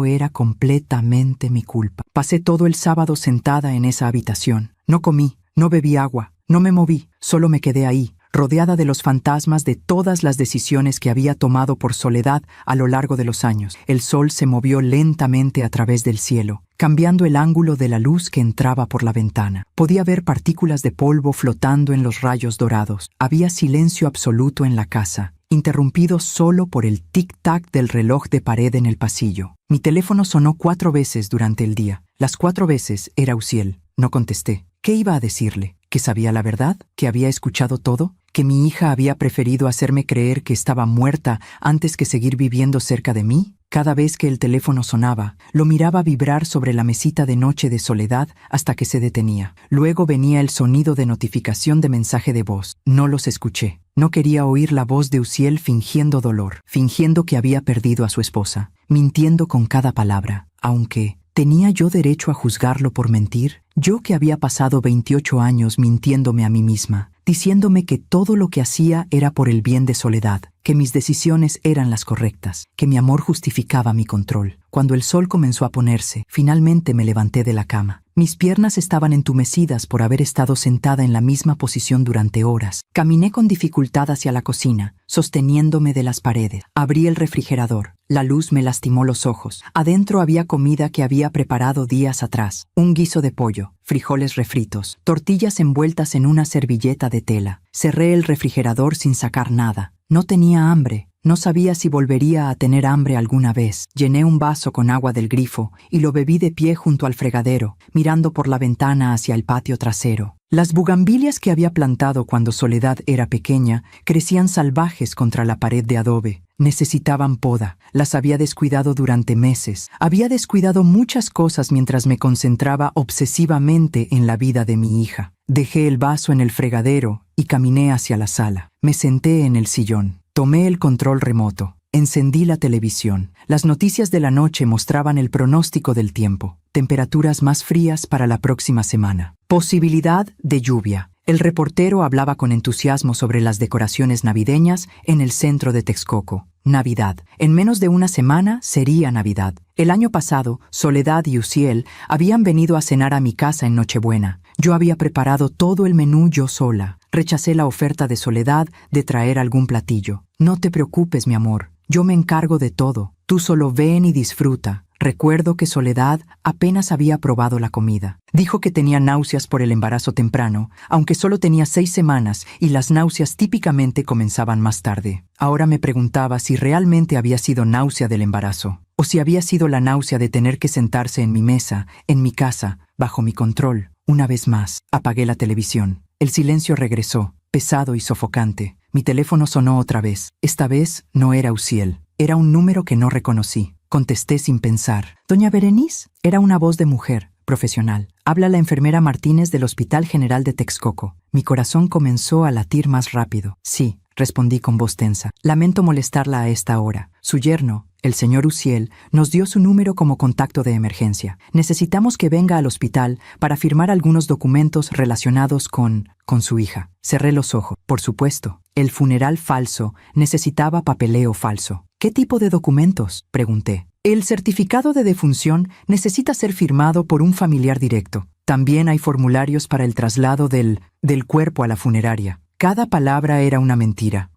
era completamente mi culpa. Pasé todo el sábado sentada en esa habitación. No comí, no bebí agua, no me moví, solo me quedé ahí, rodeada de los fantasmas de todas las decisiones que había tomado por Soledad a lo largo de los años. El sol se movió lentamente a través del cielo, cambiando el ángulo de la luz que entraba por la ventana. Podía ver partículas de polvo flotando en los rayos dorados. Había silencio absoluto en la casa, interrumpido solo por el tic-tac del reloj de pared en el pasillo. Mi teléfono sonó 4 veces durante el día. Las 4 veces era Uziel. No contesté. ¿Qué iba a decirle? ¿Que sabía la verdad? ¿Que había escuchado todo? ¿Que mi hija había preferido hacerme creer que estaba muerta antes que seguir viviendo cerca de mí? Cada vez que el teléfono sonaba, lo miraba vibrar sobre la mesita de noche de Soledad hasta que se detenía. Luego venía el sonido de notificación de mensaje de voz. No los escuché. No quería oír la voz de Uziel fingiendo dolor, fingiendo que había perdido a su esposa, mintiendo con cada palabra, aunque ¿tenía yo derecho a juzgarlo por mentir? Yo que había pasado 28 años mintiéndome a mí misma, diciéndome que todo lo que hacía era por el bien de Soledad, que mis decisiones eran las correctas, que mi amor justificaba mi control. Cuando el sol comenzó a ponerse, finalmente me levanté de la cama. Mis piernas estaban entumecidas por haber estado sentada en la misma posición durante horas. Caminé con dificultad hacia la cocina, sosteniéndome de las paredes. Abrí el refrigerador. La luz me lastimó los ojos. Adentro había comida que había preparado días atrás. Un guiso de pollo, frijoles refritos, tortillas envueltas en una servilleta de tela. Cerré el refrigerador sin sacar nada. No tenía hambre. No sabía si volvería a tener hambre alguna vez. Llené un vaso con agua del grifo y lo bebí de pie junto al fregadero, mirando por la ventana hacia el patio trasero. Las bugambilias que había plantado cuando Soledad era pequeña crecían salvajes contra la pared de adobe. Necesitaban poda. Las había descuidado durante meses. Había descuidado muchas cosas mientras me concentraba obsesivamente en la vida de mi hija. Dejé el vaso en el fregadero y caminé hacia la sala. Me senté en el sillón. Tomé el control remoto. Encendí la televisión. Las noticias de la noche mostraban el pronóstico del tiempo. Temperaturas más frías para la próxima semana. Posibilidad de lluvia. El reportero hablaba con entusiasmo sobre las decoraciones navideñas en el centro de Texcoco. Navidad. En menos de una semana sería Navidad. El año pasado, Soledad y Uziel habían venido a cenar a mi casa en Nochebuena. Yo había preparado todo el menú yo sola. Rechacé la oferta de Soledad de traer algún platillo. No te preocupes, mi amor. Yo me encargo de todo. Tú solo ven y disfruta. Recuerdo que Soledad apenas había probado la comida. Dijo que tenía náuseas por el embarazo temprano, aunque solo tenía 6 semanas y las náuseas típicamente comenzaban más tarde. Ahora me preguntaba si realmente había sido náusea del embarazo, o si había sido la náusea de tener que sentarse en mi mesa, en mi casa, bajo mi control. Una vez más, apagué la televisión. El silencio regresó, pesado y sofocante. Mi teléfono sonó otra vez. Esta vez no era Uziel. Era un número que no reconocí. Contesté sin pensar. «¿Doña Berenice?» Era una voz de mujer, profesional. «Habla la enfermera Martínez del Hospital General de Texcoco». Mi corazón comenzó a latir más rápido. «Sí», respondí con voz tensa. «Lamento molestarla a esta hora. Su yerno, el señor Uziel, nos dio su número como contacto de emergencia. Necesitamos que venga al hospital para firmar algunos documentos relacionados con su hija». Cerré los ojos. Por supuesto, el funeral falso necesitaba papeleo falso. «¿Qué tipo de documentos?», pregunté. «El certificado de defunción necesita ser firmado por un familiar directo. También hay formularios para el traslado del cuerpo a la funeraria». Cada palabra era una mentira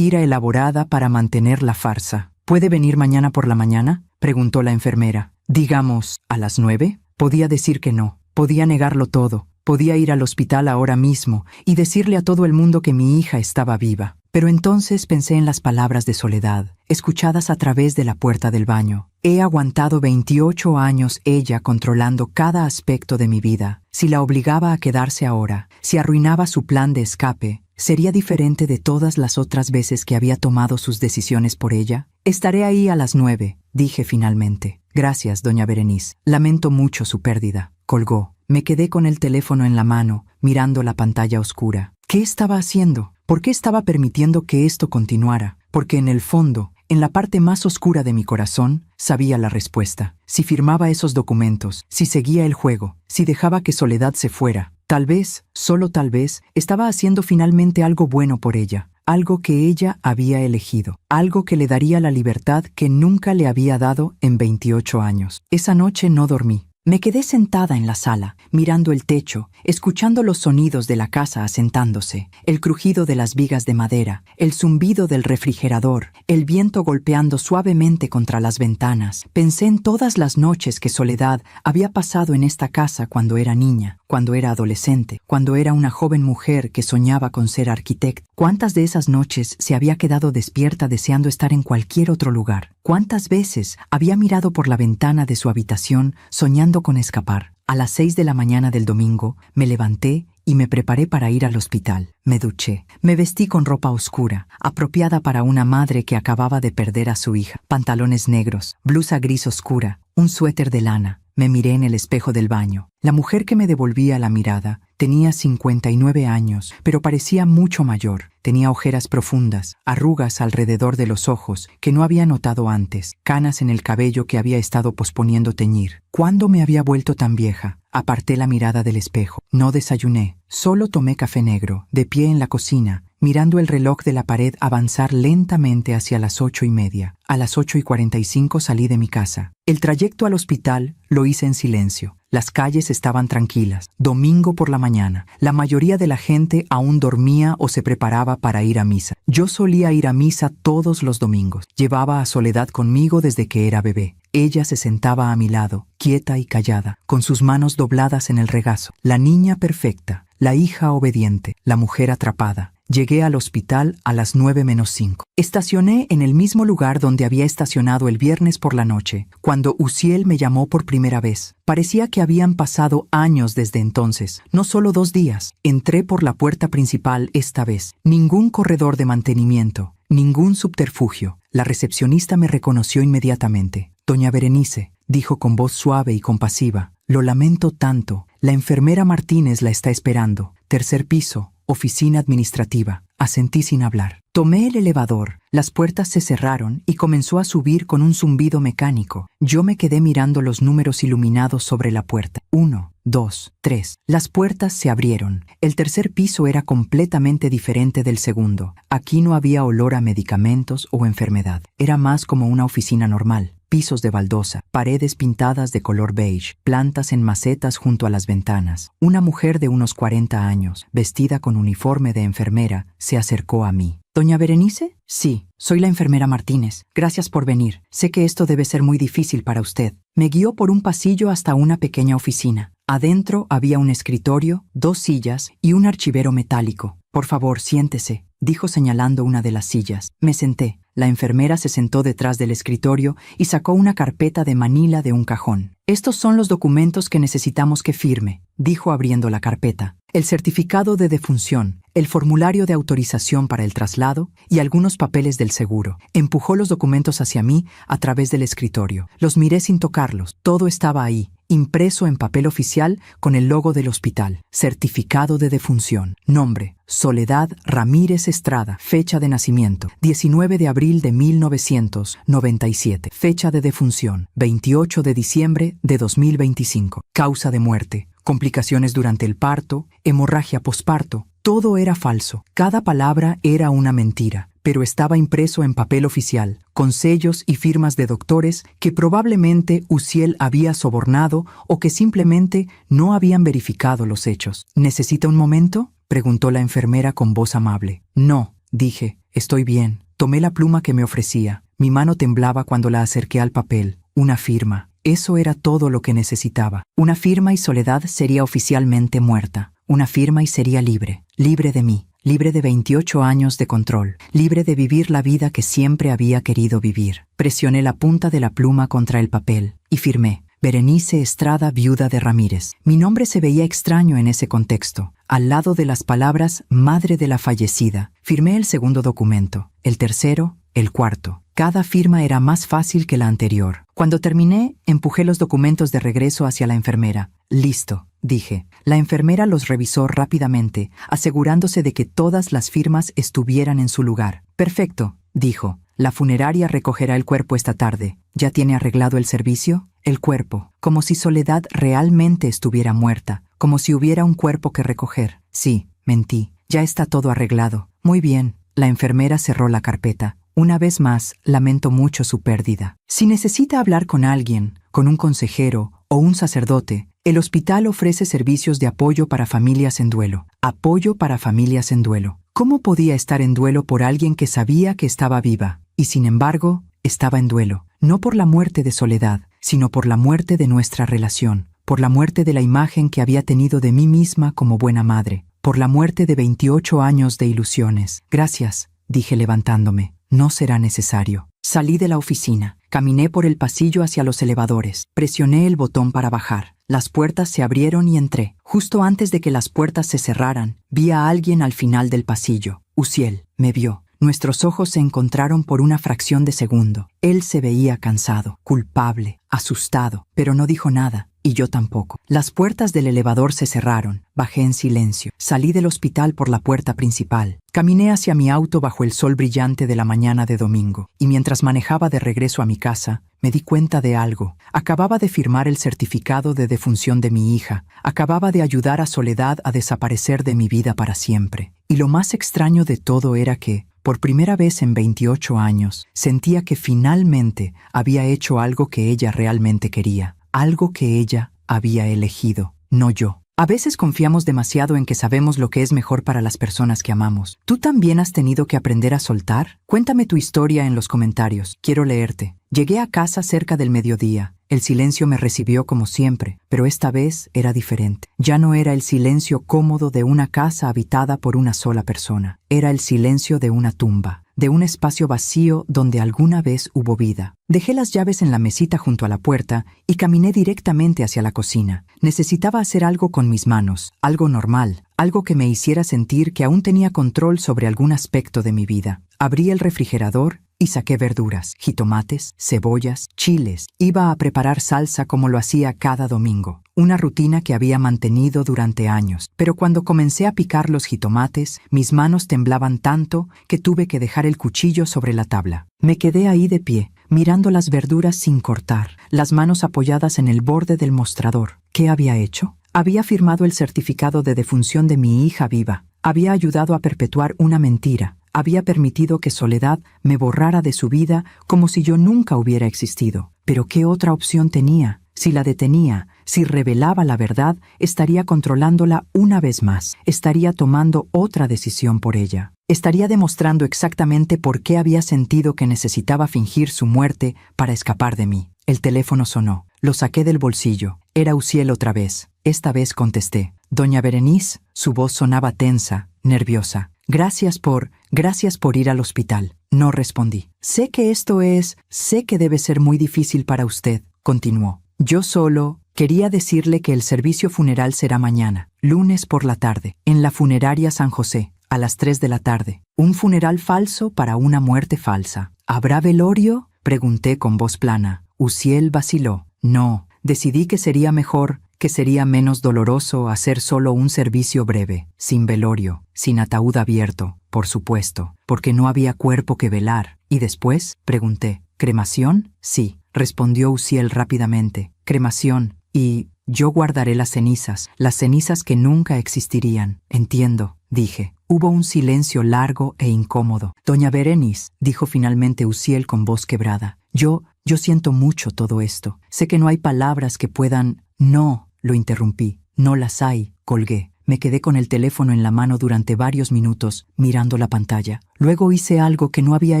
elaborada para mantener la farsa. «¿Puede venir mañana por la mañana?», preguntó la enfermera. «Digamos, ¿a las 9? Podía decir que no. Podía negarlo todo. Podía ir al hospital ahora mismo y decirle a todo el mundo que mi hija estaba viva. Pero entonces pensé en las palabras de Soledad, escuchadas a través de la puerta del baño. He aguantado 28 años ella controlando cada aspecto de mi vida. Si la obligaba a quedarse ahora, si arruinaba su plan de escape, ¿sería diferente de todas las otras veces que había tomado sus decisiones por ella? Estaré ahí a las 9, dije finalmente. Gracias, doña Berenice. Lamento mucho su pérdida. Colgó. Me quedé con el teléfono en la mano, mirando la pantalla oscura. ¿Qué estaba haciendo? ¿Por qué estaba permitiendo que esto continuara? Porque en el fondo, en la parte más oscura de mi corazón, sabía la respuesta. Si firmaba esos documentos, si seguía el juego, si dejaba que Soledad se fuera, tal vez, solo tal vez, estaba haciendo finalmente algo bueno por ella. Algo que ella había elegido, algo que le daría la libertad que nunca le había dado en 28 años. Esa noche no dormí. Me quedé sentada en la sala, mirando el techo, escuchando los sonidos de la casa asentándose, el crujido de las vigas de madera, el zumbido del refrigerador, el viento golpeando suavemente contra las ventanas. Pensé en todas las noches que Soledad había pasado en esta casa cuando era niña, cuando era adolescente, cuando era una joven mujer que soñaba con ser arquitecta. ¿Cuántas de esas noches se había quedado despierta deseando estar en cualquier otro lugar? ¿Cuántas veces había mirado por la ventana de su habitación soñando con escapar? A las 6 de la mañana del domingo me levanté y me preparé para ir al hospital. Me duché. Me vestí con ropa oscura, apropiada para una madre que acababa de perder a su hija. Pantalones negros, blusa gris oscura, un suéter de lana. Me miré en el espejo del baño. La mujer que me devolvía la mirada tenía 59 años, pero parecía mucho mayor. Tenía ojeras profundas, arrugas alrededor de los ojos que no había notado antes, canas en el cabello que había estado posponiendo teñir. ¿Cuándo me había vuelto tan vieja? Aparté la mirada del espejo. No desayuné. Solo tomé café negro, de pie en la cocina, mirando el reloj de la pared avanzar lentamente hacia las 8:30. A las 8:45 salí de mi casa. El trayecto al hospital lo hice en silencio. Las calles estaban tranquilas. Domingo por la mañana. La mayoría de la gente aún dormía o se preparaba para ir a misa. Yo solía ir a misa todos los domingos. Llevaba a Soledad conmigo desde que era bebé. Ella se sentaba a mi lado, quieta y callada, con sus manos dobladas en el regazo. La niña perfecta, la hija obediente, la mujer atrapada. Llegué al hospital a las 9:05. Estacioné en el mismo lugar donde había estacionado el viernes por la noche, cuando Uziel me llamó por primera vez. Parecía que habían pasado años desde entonces, no solo 2 días. Entré por la puerta principal esta vez. Ningún corredor de mantenimiento, ningún subterfugio. La recepcionista me reconoció inmediatamente. Doña Berenice, dijo con voz suave y compasiva. Lo lamento tanto. La enfermera Martínez la está esperando. 3er piso. Oficina administrativa. Asentí sin hablar. Tomé el elevador. Las puertas se cerraron y comenzó a subir con un zumbido mecánico. Yo me quedé mirando los números iluminados sobre la puerta. 1, 2, 3. Las puertas se abrieron. El 3er piso era completamente diferente del segundo. Aquí no había olor a medicamentos o enfermedad. Era más como una oficina normal. Pisos de baldosa, paredes pintadas de color beige, plantas en macetas junto a las ventanas. Una mujer de unos 40 años, vestida con uniforme de enfermera, se acercó a mí. ¿Doña Berenice? Sí, soy la enfermera Martínez. Gracias por venir. Sé que esto debe ser muy difícil para usted. Me guió por un pasillo hasta una pequeña oficina. Adentro había un escritorio, 2 sillas y un archivero metálico. Por favor, siéntese, dijo señalando una de las sillas. Me senté. La enfermera se sentó detrás del escritorio y sacó una carpeta de manila de un cajón. Estos son los documentos que necesitamos que firme, dijo abriendo la carpeta. El certificado de defunción, el formulario de autorización para el traslado y algunos papeles del seguro. Empujó los documentos hacia mí a través del escritorio. Los miré sin tocarlos. Todo estaba ahí, impreso en papel oficial con el logo del hospital. Certificado de defunción. Nombre: Soledad Ramírez Estrada. Fecha de nacimiento: 19 de abril de 1997. Fecha de defunción: 28 de diciembre de 2025. Causa de muerte: complicaciones durante el parto, hemorragia posparto. Todo era falso. Cada palabra era una mentira, pero estaba impreso en papel oficial, con sellos y firmas de doctores que probablemente Uziel había sobornado o que simplemente no habían verificado los hechos. ¿Necesita un momento?, preguntó la enfermera con voz amable. No, dije, estoy bien. Tomé la pluma que me ofrecía. Mi mano temblaba cuando la acerqué al papel. Una firma. Eso era todo lo que necesitaba. Una firma y Soledad sería oficialmente muerta. Una firma y sería libre. Libre de mí. Libre de 28 años de control. Libre de vivir la vida que siempre había querido vivir. Presioné la punta de la pluma contra el papel y firmé. Berenice Estrada, viuda de Ramírez. Mi nombre se veía extraño en ese contexto. Al lado de las palabras madre de la fallecida, firmé el segundo documento, el tercero, el cuarto. Cada firma era más fácil que la anterior. Cuando terminé, empujé los documentos de regreso hacia la enfermera. Listo, dije. La enfermera los revisó rápidamente, asegurándose de que todas las firmas estuvieran en su lugar. Perfecto, dijo. La funeraria recogerá el cuerpo esta tarde. ¿Ya tiene arreglado el servicio? El cuerpo, como si Soledad realmente estuviera muerta, como si hubiera un cuerpo que recoger. Sí, mentí. Ya está todo arreglado. Muy bien. La enfermera cerró la carpeta. Una vez más, lamento mucho su pérdida. Si necesita hablar con alguien, con un consejero o un sacerdote, el hospital ofrece servicios de apoyo para familias en duelo. Apoyo para familias en duelo. ¿Cómo podía estar en duelo por alguien que sabía que estaba viva? Y sin embargo, estaba en duelo, no por la muerte de Soledad, sino por la muerte de nuestra relación, por la muerte de la imagen que había tenido de mí misma como buena madre, por la muerte de 28 años de ilusiones. Gracias, dije levantándome. No será necesario. Salí de la oficina. Caminé por el pasillo hacia los elevadores. Presioné el botón para bajar. Las puertas se abrieron y entré. Justo antes de que las puertas se cerraran, vi a alguien al final del pasillo. Uziel me vio. Nuestros ojos se encontraron por una fracción de segundo. Él se veía cansado, culpable, asustado, pero no dijo nada, y yo tampoco. Las puertas del elevador se cerraron. Bajé en silencio. Salí del hospital por la puerta principal. Caminé hacia mi auto bajo el sol brillante de la mañana de domingo, y mientras manejaba de regreso a mi casa, me di cuenta de algo. Acababa de firmar el certificado de defunción de mi hija. Acababa de ayudar a Soledad a desaparecer de mi vida para siempre. Y lo más extraño de todo era que, por primera vez en 28 años, sentía que finalmente había hecho algo que ella realmente quería, algo que ella había elegido, no yo. A veces confiamos demasiado en que sabemos lo que es mejor para las personas que amamos. ¿Tú también has tenido que aprender a soltar? Cuéntame tu historia en los comentarios. Quiero leerte. Llegué a casa cerca del mediodía. El silencio me recibió como siempre, pero esta vez era diferente. Ya no era el silencio cómodo de una casa habitada por una sola persona. Era el silencio de una tumba, de un espacio vacío donde alguna vez hubo vida. Dejé las llaves en la mesita junto a la puerta y caminé directamente hacia la cocina. Necesitaba hacer algo con mis manos, algo normal, algo que me hiciera sentir que aún tenía control sobre algún aspecto de mi vida. Abrí el refrigerador y saqué verduras, jitomates, cebollas, chiles. Iba a preparar salsa como lo hacía cada domingo, una rutina que había mantenido durante años. Pero cuando comencé a picar los jitomates, mis manos temblaban tanto que tuve que dejar el cuchillo sobre la tabla. Me quedé ahí de pie, mirando las verduras sin cortar, las manos apoyadas en el borde del mostrador. ¿Qué había hecho? Había firmado el certificado de defunción de mi hija viva. Había ayudado a perpetuar una mentira. Había permitido que Soledad me borrara de su vida como si yo nunca hubiera existido. Pero ¿qué otra opción tenía? Si la detenía, si revelaba la verdad, estaría controlándola una vez más. Estaría tomando otra decisión por ella. Estaría demostrando exactamente por qué había sentido que necesitaba fingir su muerte para escapar de mí. El teléfono sonó. Lo saqué del bolsillo. Era Uziel otra vez. Esta vez contesté. Doña Berenice, su voz sonaba tensa, nerviosa. Gracias por ir al hospital. No respondí. Sé que debe ser muy difícil para usted, continuó. Yo solo quería decirle que el servicio funeral será mañana, lunes por la tarde, en la funeraria San José, a las 3 de la tarde. Un funeral falso para una muerte falsa. ¿Habrá velorio? Pregunté con voz plana. Uziel vaciló. No, decidí que sería mejor, que sería menos doloroso hacer solo un servicio breve, sin velorio, sin ataúd abierto, por supuesto, porque no había cuerpo que velar. ¿Y después? Pregunté. ¿Cremación? Sí, respondió Uziel rápidamente. Cremación. Y yo guardaré las cenizas que nunca existirían. Entiendo, dije. Hubo un silencio largo e incómodo. Doña Berenice, dijo finalmente Uziel con voz quebrada. Yo siento mucho todo esto. Sé que no hay palabras que puedan... No, lo interrumpí. No las hay, colgué. Me quedé con el teléfono en la mano durante varios minutos, mirando la pantalla. Luego hice algo que no había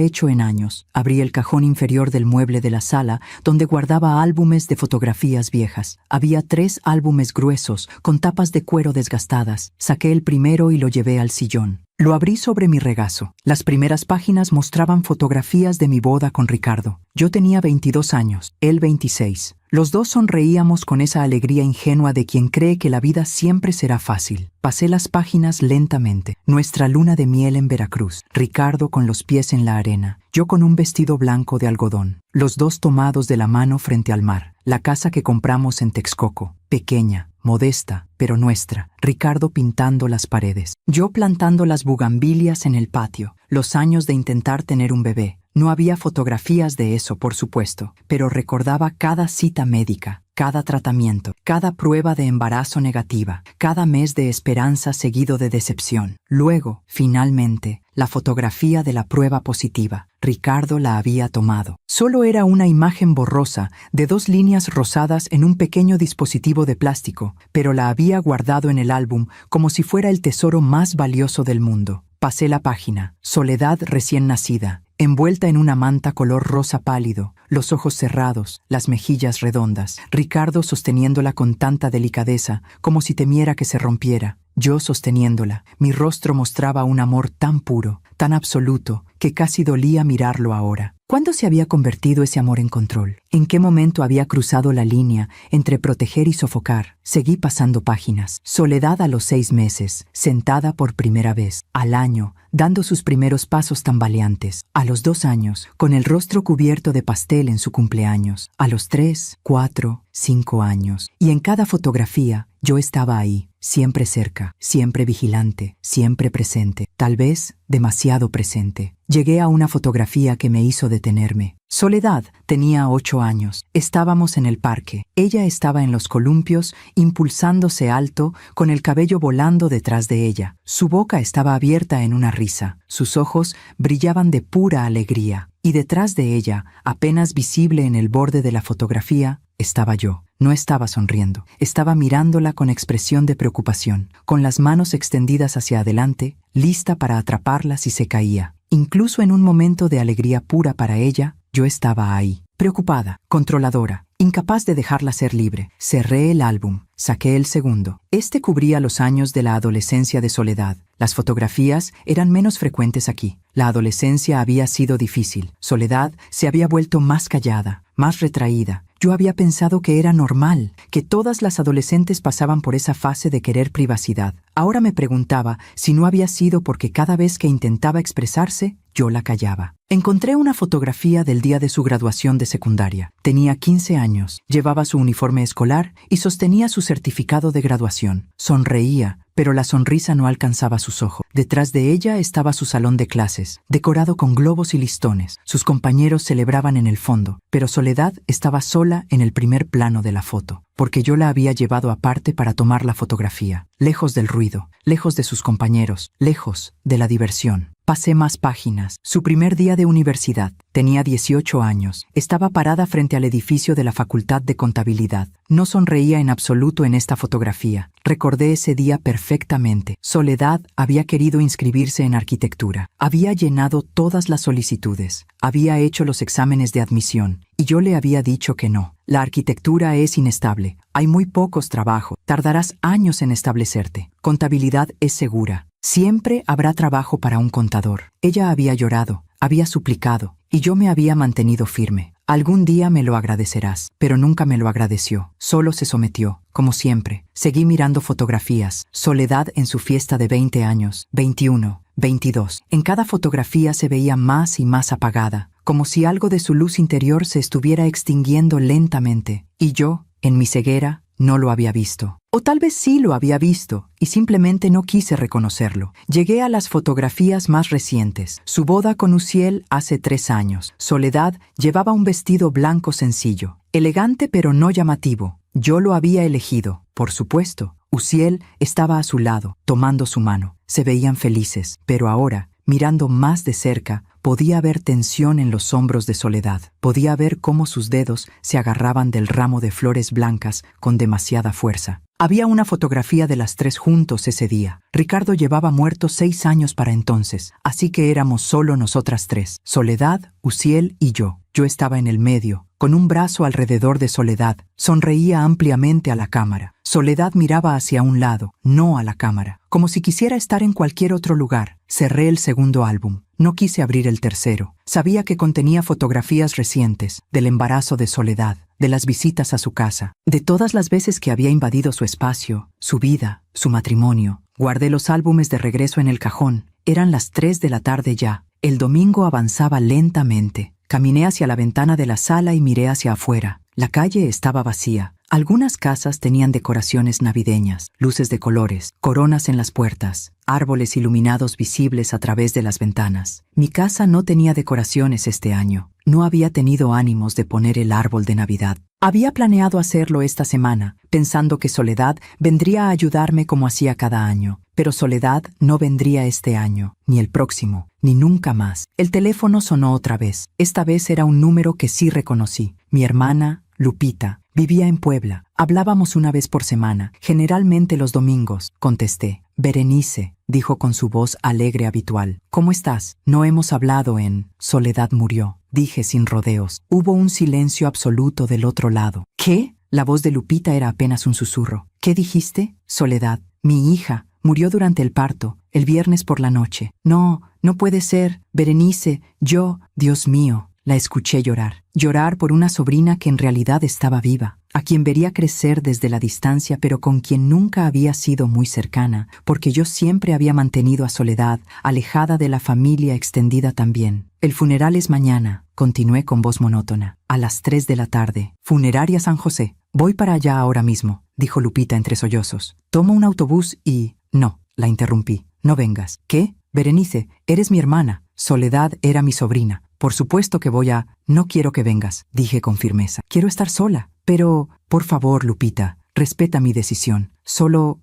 hecho en años. Abrí el cajón inferior del mueble de la sala, donde guardaba álbumes de fotografías viejas. Había 3 álbumes gruesos, con tapas de cuero desgastadas. Saqué el primero y lo llevé al sillón. Lo abrí sobre mi regazo. Las primeras páginas mostraban fotografías de mi boda con Ricardo. Yo tenía 22 años, él 26. Los dos sonreíamos con esa alegría ingenua de quien cree que la vida siempre será fácil. Pasé las páginas lentamente. Nuestra luna de miel en Veracruz. Ricardo con los pies en la arena. Yo con un vestido blanco de algodón. Los dos tomados de la mano frente al mar. La casa que compramos en Texcoco. Pequeña, modesta, pero nuestra. Ricardo pintando las paredes. Yo plantando las bugambilias en el patio. Los años de intentar tener un bebé. No había fotografías de eso, por supuesto, pero recordaba cada cita médica, cada tratamiento, cada prueba de embarazo negativa, cada mes de esperanza seguido de decepción. Luego, finalmente, la fotografía de la prueba positiva. Ricardo la había tomado. Solo era una imagen borrosa de 2 líneas rosadas en un pequeño dispositivo de plástico, pero la había guardado en el álbum como si fuera el tesoro más valioso del mundo. Pasé la página. Soledad recién nacida, envuelta en una manta color rosa pálido, los ojos cerrados, las mejillas redondas. Ricardo sosteniéndola con tanta delicadeza, como si temiera que se rompiera. Yo sosteniéndola. Mi rostro mostraba un amor tan puro, tan absoluto, que casi dolía mirarlo ahora. ¿Cuándo se había convertido ese amor en control? ¿En qué momento había cruzado la línea entre proteger y sofocar? Seguí pasando páginas. Soledad a los 6 meses, sentada por primera vez. Al año, dando sus primeros pasos tambaleantes. A los 2 años, con el rostro cubierto de pastel en su cumpleaños. A los 3, 4, 5 años. Y en cada fotografía, yo estaba ahí, siempre cerca, siempre vigilante, siempre presente. Tal vez demasiado presente. Llegué a una fotografía que me hizo detenerme. Soledad tenía 8 años. Estábamos en el parque. Ella estaba en los columpios, impulsándose alto, con el cabello volando detrás de ella. Su boca estaba abierta en una risa. Sus ojos brillaban de pura alegría. Y detrás de ella, apenas visible en el borde de la fotografía, estaba yo. No estaba sonriendo. Estaba mirándola con expresión de preocupación, con las manos extendidas hacia adelante, lista para atraparla si se caía. Incluso en un momento de alegría pura para ella, yo estaba ahí, preocupada, controladora, incapaz de dejarla ser libre. Cerré el álbum, saqué el segundo. Este cubría los años de la adolescencia de Soledad. Las fotografías eran menos frecuentes aquí. La adolescencia había sido difícil. Soledad se había vuelto más callada, más retraída. Yo había pensado que era normal, que todas las adolescentes pasaban por esa fase de querer privacidad. Ahora me preguntaba si no había sido porque cada vez que intentaba expresarse, yo la callaba. Encontré una fotografía del día de su graduación de secundaria. Tenía 15 años, llevaba su uniforme escolar y sostenía su certificado de graduación. Sonreía, pero la sonrisa no alcanzaba sus ojos. Detrás de ella estaba su salón de clases, decorado con globos y listones. Sus compañeros celebraban en el fondo, pero Soledad estaba sola en el primer plano de la foto, porque yo la había llevado aparte para tomar la fotografía, lejos del ruido, lejos de sus compañeros, lejos de la diversión. Pasé más páginas. Su primer día de universidad. Tenía 18 años. Estaba parada frente al edificio de la Facultad de Contabilidad. No sonreía en absoluto en esta fotografía. Recordé ese día perfectamente. Soledad había querido inscribirse en arquitectura. Había llenado todas las solicitudes. Había hecho los exámenes de admisión. Y yo le había dicho que no. La arquitectura es inestable. Hay muy pocos trabajos. Tardarás años en establecerte. Contabilidad es segura. Siempre habrá trabajo para un contador. Ella había llorado, había suplicado, y yo me había mantenido firme. Algún día me lo agradecerás, pero nunca me lo agradeció. Solo se sometió, como siempre. Seguí mirando fotografías. Soledad en su fiesta de 20 años, 21, 22. En cada fotografía se veía más y más apagada, como si algo de su luz interior se estuviera extinguiendo lentamente. Y yo, en mi ceguera, no lo había visto. O tal vez sí lo había visto, y simplemente no quise reconocerlo. Llegué a las fotografías más recientes. Su boda con Uciel hace 3 años. Soledad llevaba un vestido blanco sencillo, elegante pero no llamativo. Yo lo había elegido, por supuesto. Uciel estaba a su lado, tomando su mano. Se veían felices, pero ahora, mirando más de cerca, Podía ver tensión en los hombros de Soledad. Podía ver cómo sus dedos se agarraban del ramo de flores blancas con demasiada fuerza. Había una fotografía de las tres juntos ese día. Ricardo llevaba muerto 6 años para entonces, así que éramos solo nosotras tres. Soledad, Uziel y yo. Yo estaba en el medio, con un brazo alrededor de Soledad. Sonreía ampliamente a la cámara. Soledad miraba hacia un lado, no a la cámara, como si quisiera estar en cualquier otro lugar. Cerré el segundo álbum. No quise abrir el tercero. Sabía que contenía fotografías recientes, del embarazo de Soledad, de las visitas a su casa, de todas las veces que había invadido su espacio, su vida, su matrimonio. Guardé los álbumes de regreso en el cajón. Eran las 3 de la tarde ya. El domingo avanzaba lentamente. Caminé hacia la ventana de la sala y miré hacia afuera. La calle estaba vacía. Algunas casas tenían decoraciones navideñas, luces de colores, coronas en las puertas, árboles iluminados visibles a través de las ventanas. Mi casa no tenía decoraciones este año. No había tenido ánimos de poner el árbol de Navidad. Había planeado hacerlo esta semana, pensando que Soledad vendría a ayudarme como hacía cada año. Pero Soledad no vendría este año, ni el próximo, ni nunca más. El teléfono sonó otra vez. Esta vez era un número que sí reconocí. Mi hermana, Lupita, vivía en Puebla. Hablábamos una vez por semana, generalmente los domingos. Contesté. Berenice, dijo con su voz alegre habitual. ¿Cómo estás? No hemos hablado en... Soledad murió, dije sin rodeos. Hubo un silencio absoluto del otro lado. ¿Qué? La voz de Lupita era apenas un susurro. ¿Qué dijiste? Soledad. Mi hija murió durante el parto, el viernes por la noche. No, no puede ser. Berenice, Dios mío. La escuché llorar. Llorar por una sobrina que en realidad estaba viva, a quien vería crecer desde la distancia, pero con quien nunca había sido muy cercana, porque yo siempre había mantenido a Soledad alejada de la familia extendida también. El funeral es mañana, continué con voz monótona, a las 3 de la tarde. Funeraria San José. Voy para allá ahora mismo, dijo Lupita entre sollozos. Tomo un autobús y... No, la interrumpí. No vengas. ¿Qué? Berenice, eres mi hermana. Soledad era mi sobrina. Por supuesto que voy a... No quiero que vengas, dije con firmeza. Quiero estar sola. Pero, por favor, Lupita, respeta mi decisión. Solo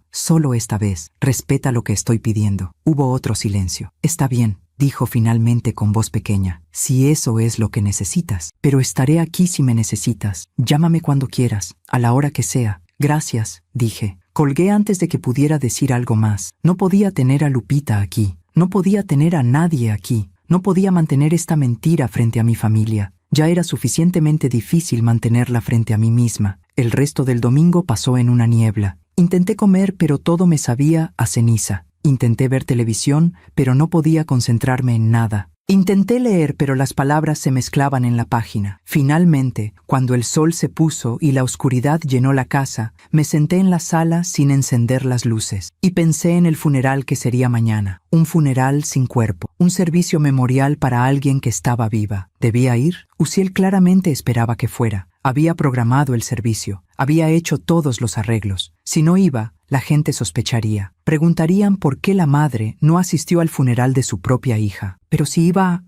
esta vez. Respeta lo que estoy pidiendo. Hubo otro silencio. Está bien, dijo finalmente con voz pequeña. Si eso es lo que necesitas. Pero estaré aquí si me necesitas. Llámame cuando quieras, a la hora que sea. Gracias, dije. Colgué antes de que pudiera decir algo más. No podía tener a Lupita aquí. No podía tener a nadie aquí. No podía mantener esta mentira frente a mi familia. Ya era suficientemente difícil mantenerla frente a mí misma. El resto del domingo pasó en una niebla. Intenté comer, pero todo me sabía a ceniza. Intenté ver televisión, pero no podía concentrarme en nada. Intenté leer, pero las palabras se mezclaban en la página. Finalmente, cuando el sol se puso y la oscuridad llenó la casa, me senté en la sala sin encender las luces y pensé en el funeral que sería mañana. Un funeral sin cuerpo, un servicio memorial para alguien que estaba viva. ¿Debía ir? Uziel claramente esperaba que fuera. Había programado el servicio. Había hecho todos los arreglos. Si no iba, la gente sospecharía. Preguntarían por qué la madre no asistió al funeral de su propia hija. Pero si iba,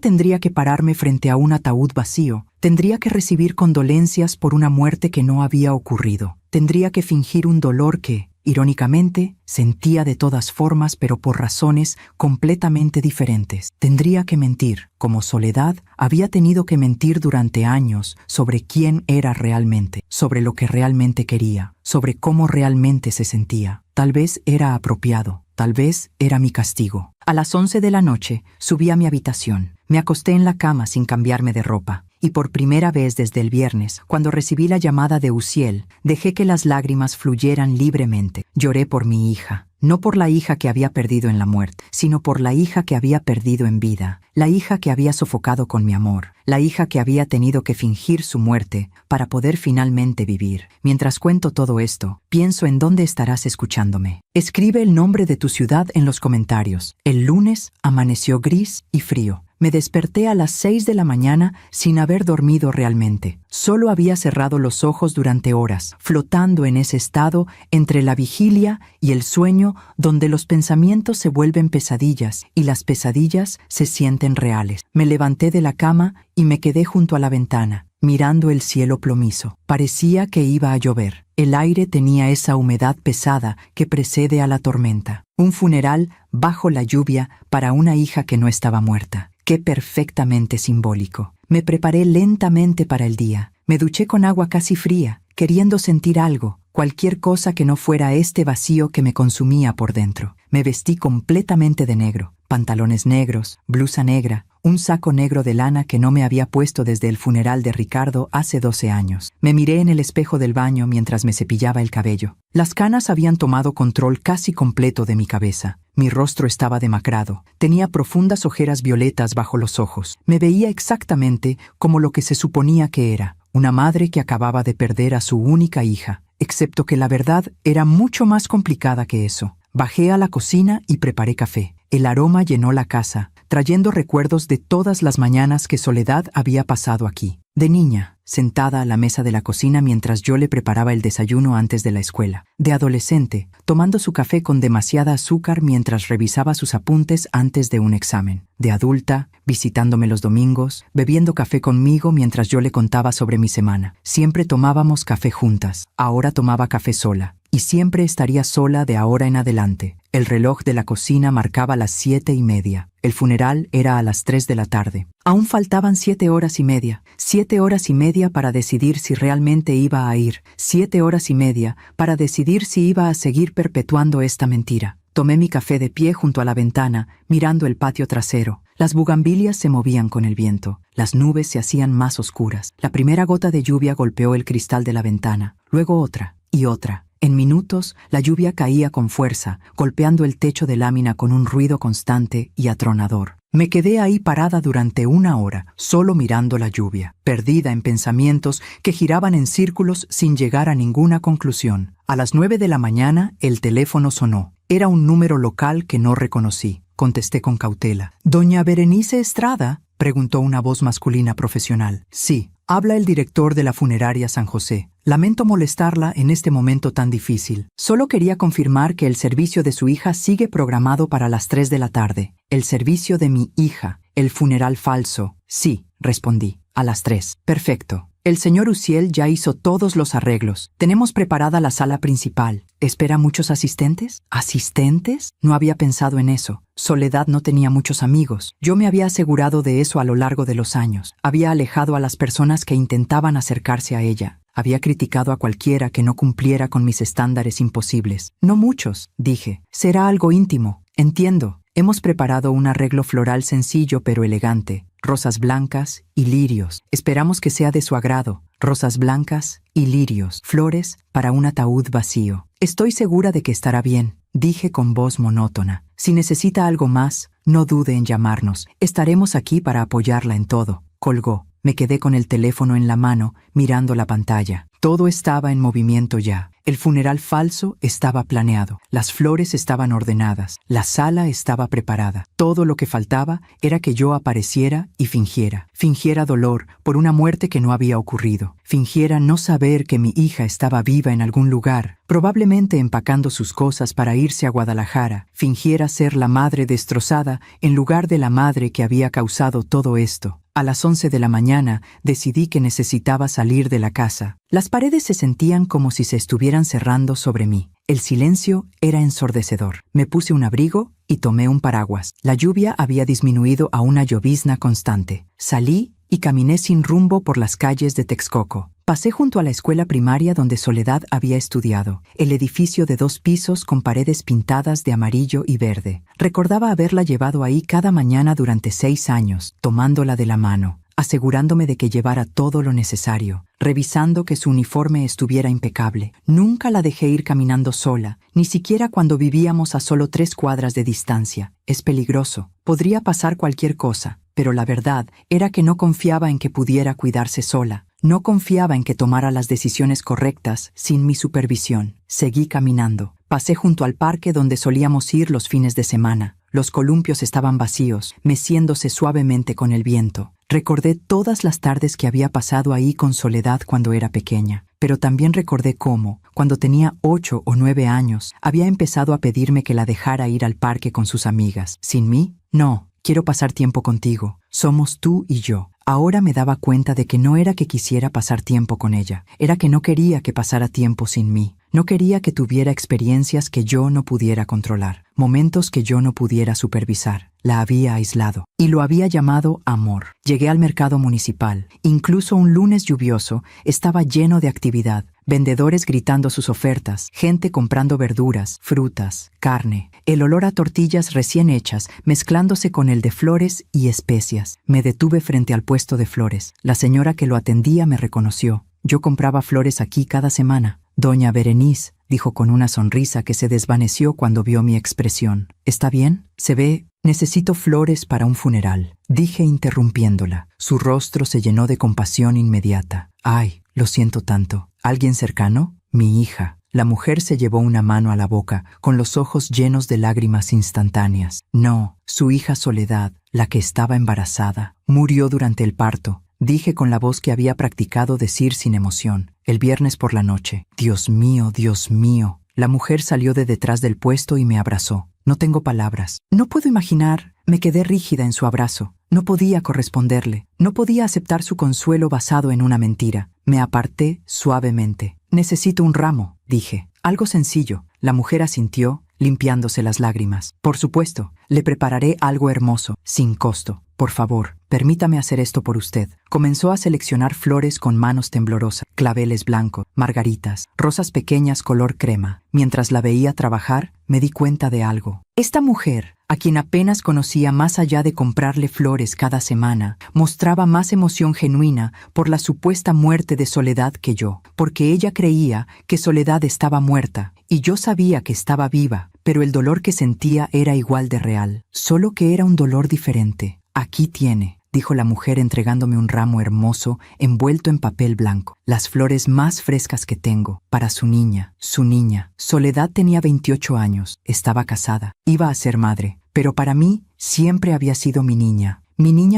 tendría que pararme frente a un ataúd vacío. Tendría que recibir condolencias por una muerte que no había ocurrido. Tendría que fingir un dolor que, irónicamente, sentía de todas formas, pero por razones completamente diferentes. Tendría que mentir, como Soledad había tenido que mentir durante años sobre quién era realmente, sobre lo que realmente quería, sobre cómo realmente se sentía. Tal vez era apropiado, tal vez era mi castigo. A las 11 de la noche subí a mi habitación. Me acosté en la cama sin cambiarme de ropa. Y por primera vez desde el viernes, cuando recibí la llamada de Uziel, dejé que las lágrimas fluyeran libremente. Lloré por mi hija, no por la hija que había perdido en la muerte, sino por la hija que había perdido en vida, la hija que había sofocado con mi amor, la hija que había tenido que fingir su muerte para poder finalmente vivir. Mientras cuento todo esto, pienso en dónde estarás escuchándome. Escribe el nombre de tu ciudad en los comentarios. El lunes amaneció gris y frío. Me desperté a las 6 de la mañana sin haber dormido realmente. Solo había cerrado los ojos durante horas, flotando en ese estado entre la vigilia y el sueño donde los pensamientos se vuelven pesadillas y las pesadillas se sienten reales. Me levanté de la cama y me quedé junto a la ventana, mirando el cielo plomizo. Parecía que iba a llover. El aire tenía esa humedad pesada que precede a la tormenta. Un funeral bajo la lluvia para una hija que no estaba muerta. Qué perfectamente simbólico. Me preparé lentamente para el día. Me duché con agua casi fría, queriendo sentir algo, cualquier cosa que no fuera este vacío que me consumía por dentro. Me vestí completamente de negro, pantalones negros, blusa negra, un saco negro de lana que no me había puesto desde el funeral de Ricardo hace 12 años. Me miré en el espejo del baño mientras me cepillaba el cabello. Las canas habían tomado control casi completo de mi cabeza. Mi rostro estaba demacrado. Tenía profundas ojeras violetas bajo los ojos. Me veía exactamente como lo que se suponía que era, una madre que acababa de perder a su única hija, excepto que la verdad era mucho más complicada que eso. Bajé a la cocina y preparé café. El aroma llenó la casa, trayendo recuerdos de todas las mañanas que Soledad había pasado aquí. De niña, sentada a la mesa de la cocina mientras yo le preparaba el desayuno antes de la escuela. De adolescente, tomando su café con demasiada azúcar mientras revisaba sus apuntes antes de un examen. De adulta, visitándome los domingos, bebiendo café conmigo mientras yo le contaba sobre mi semana. Siempre tomábamos café juntas. Ahora tomaba café sola. Y siempre estaría sola de ahora en adelante. El reloj de la cocina marcaba las 7:30. El funeral era a las 3 de la tarde. Aún faltaban 7 horas y media. 7 horas y media para decidir si realmente iba a ir. 7 horas y media para decidir si iba a seguir perpetuando esta mentira. Tomé mi café de pie junto a la ventana, mirando el patio trasero. Las bugambilias se movían con el viento. Las nubes se hacían más oscuras. La primera gota de lluvia golpeó el cristal de la ventana. Luego otra y otra. En minutos, la lluvia caía con fuerza, golpeando el techo de lámina con un ruido constante y atronador. Me quedé ahí parada durante 1 hora, solo mirando la lluvia, perdida en pensamientos que giraban en círculos sin llegar a ninguna conclusión. A las 9 de la mañana, el teléfono sonó. Era un número local que no reconocí. Contesté con cautela. «¿Doña Berenice Estrada?», preguntó una voz masculina profesional. «Sí, habla el director de la funeraria San José. Lamento molestarla en este momento tan difícil. Solo quería confirmar que el servicio de su hija sigue programado para las 3 de la tarde. El servicio de mi hija, el funeral falso». «Sí», respondí, «a las 3. Perfecto. El señor Uciel ya hizo todos los arreglos. Tenemos preparada la sala principal. ¿Espera muchos asistentes?» ¿Asistentes? No había pensado en eso. Soledad no tenía muchos amigos. Yo me había asegurado de eso a lo largo de los años. Había alejado a las personas que intentaban acercarse a ella. Había criticado a cualquiera que no cumpliera con mis estándares imposibles. «No muchos», dije. «Será algo íntimo». «Entiendo. Hemos preparado un arreglo floral sencillo pero elegante. Rosas blancas y lirios. Esperamos que sea de su agrado. Rosas blancas y lirios. Flores para un ataúd vacío. Estoy segura de que estará bien», dije con voz monótona. «Si necesita algo más, no dude en llamarnos. Estaremos aquí para apoyarla en todo». Colgó. Me quedé con el teléfono en la mano, mirando la pantalla. Todo estaba en movimiento ya. El funeral falso estaba planeado. Las flores estaban ordenadas. La sala estaba preparada. Todo lo que faltaba era que yo apareciera y fingiera. Fingiera dolor por una muerte que no había ocurrido. Fingiera no saber que mi hija estaba viva en algún lugar, probablemente empacando sus cosas para irse a Guadalajara. Fingiera ser la madre destrozada en lugar de la madre que había causado todo esto. A las 11 de la mañana decidí que necesitaba salir de la casa. Las paredes se sentían como si se estuvieran cerrando sobre mí. El silencio era ensordecedor. Me puse un abrigo y tomé un paraguas. La lluvia había disminuido a una llovizna constante. Salí y caminé sin rumbo por las calles de Texcoco. Pasé junto a la escuela primaria donde Soledad había estudiado, el edificio de 2 pisos con paredes pintadas de amarillo y verde. Recordaba haberla llevado ahí cada mañana durante 6 años, tomándola de la mano, asegurándome de que llevara todo lo necesario, revisando que su uniforme estuviera impecable. Nunca la dejé ir caminando sola, ni siquiera cuando vivíamos a solo 3 cuadras de distancia. Es peligroso, podría pasar cualquier cosa, pero la verdad era que no confiaba en que pudiera cuidarse sola. No confiaba en que tomara las decisiones correctas sin mi supervisión. Seguí caminando. Pasé junto al parque donde solíamos ir los fines de semana. Los columpios estaban vacíos, meciéndose suavemente con el viento. Recordé todas las tardes que había pasado ahí con Soledad cuando era pequeña. Pero también recordé cómo, cuando tenía 8 o 9 años, había empezado a pedirme que la dejara ir al parque con sus amigas. ¿Sin mí? No. Quiero pasar tiempo contigo. Somos tú y yo. Ahora me daba cuenta de que no era que quisiera pasar tiempo con ella. Era que no quería que pasara tiempo sin mí. No quería que tuviera experiencias que yo no pudiera controlar. Momentos que yo no pudiera supervisar. la había aislado y lo había llamado amor. Llegué al mercado municipal. Incluso un lunes lluvioso estaba lleno de actividad. Vendedores gritando sus ofertas, gente comprando verduras, frutas, carne, el olor a tortillas recién hechas mezclándose con el de flores y especias. Me detuve frente al puesto de flores. La señora que lo atendía me reconoció. Yo compraba flores aquí cada semana. Doña Berenice, dijo con una sonrisa que se desvaneció cuando vio mi expresión. ¿Está bien? Se ve. Necesito flores para un funeral, dije interrumpiéndola. Su rostro se llenó de compasión inmediata. Ay, lo siento tanto. ¿Alguien cercano? Mi hija. La mujer se llevó una mano a la boca, con los ojos llenos de lágrimas instantáneas. No, su hija Soledad, la que estaba embarazada, murió durante el parto. Dije con la voz que había practicado decir sin emoción. El viernes por la noche. Dios mío, Dios mío. La mujer salió de detrás del puesto y me abrazó. No tengo palabras. No puedo imaginar. Me quedé rígida en su abrazo. No podía corresponderle. No podía aceptar su consuelo basado en una mentira. Me aparté suavemente. Necesito un ramo, dije. Algo sencillo. La mujer asintió, limpiándose las lágrimas. Por supuesto, le prepararé algo hermoso, sin costo. Por favor, permítame hacer esto por usted. Comenzó a seleccionar flores con manos temblorosas, claveles blancos, margaritas, rosas pequeñas color crema. Mientras la veía trabajar, me di cuenta de algo. Esta mujer, a quien apenas conocía más allá de comprarle flores cada semana, mostraba más emoción genuina por la supuesta muerte de Soledad que yo, porque ella creía que Soledad estaba muerta, y yo sabía que estaba viva, pero el dolor que sentía era igual de real, solo que era un dolor diferente. Aquí tiene, dijo la mujer entregándome un ramo hermoso envuelto en papel blanco. Las flores más frescas que tengo, para su niña, su niña. Soledad tenía 28 años, estaba casada, iba a ser madre, pero para mí siempre había sido mi niña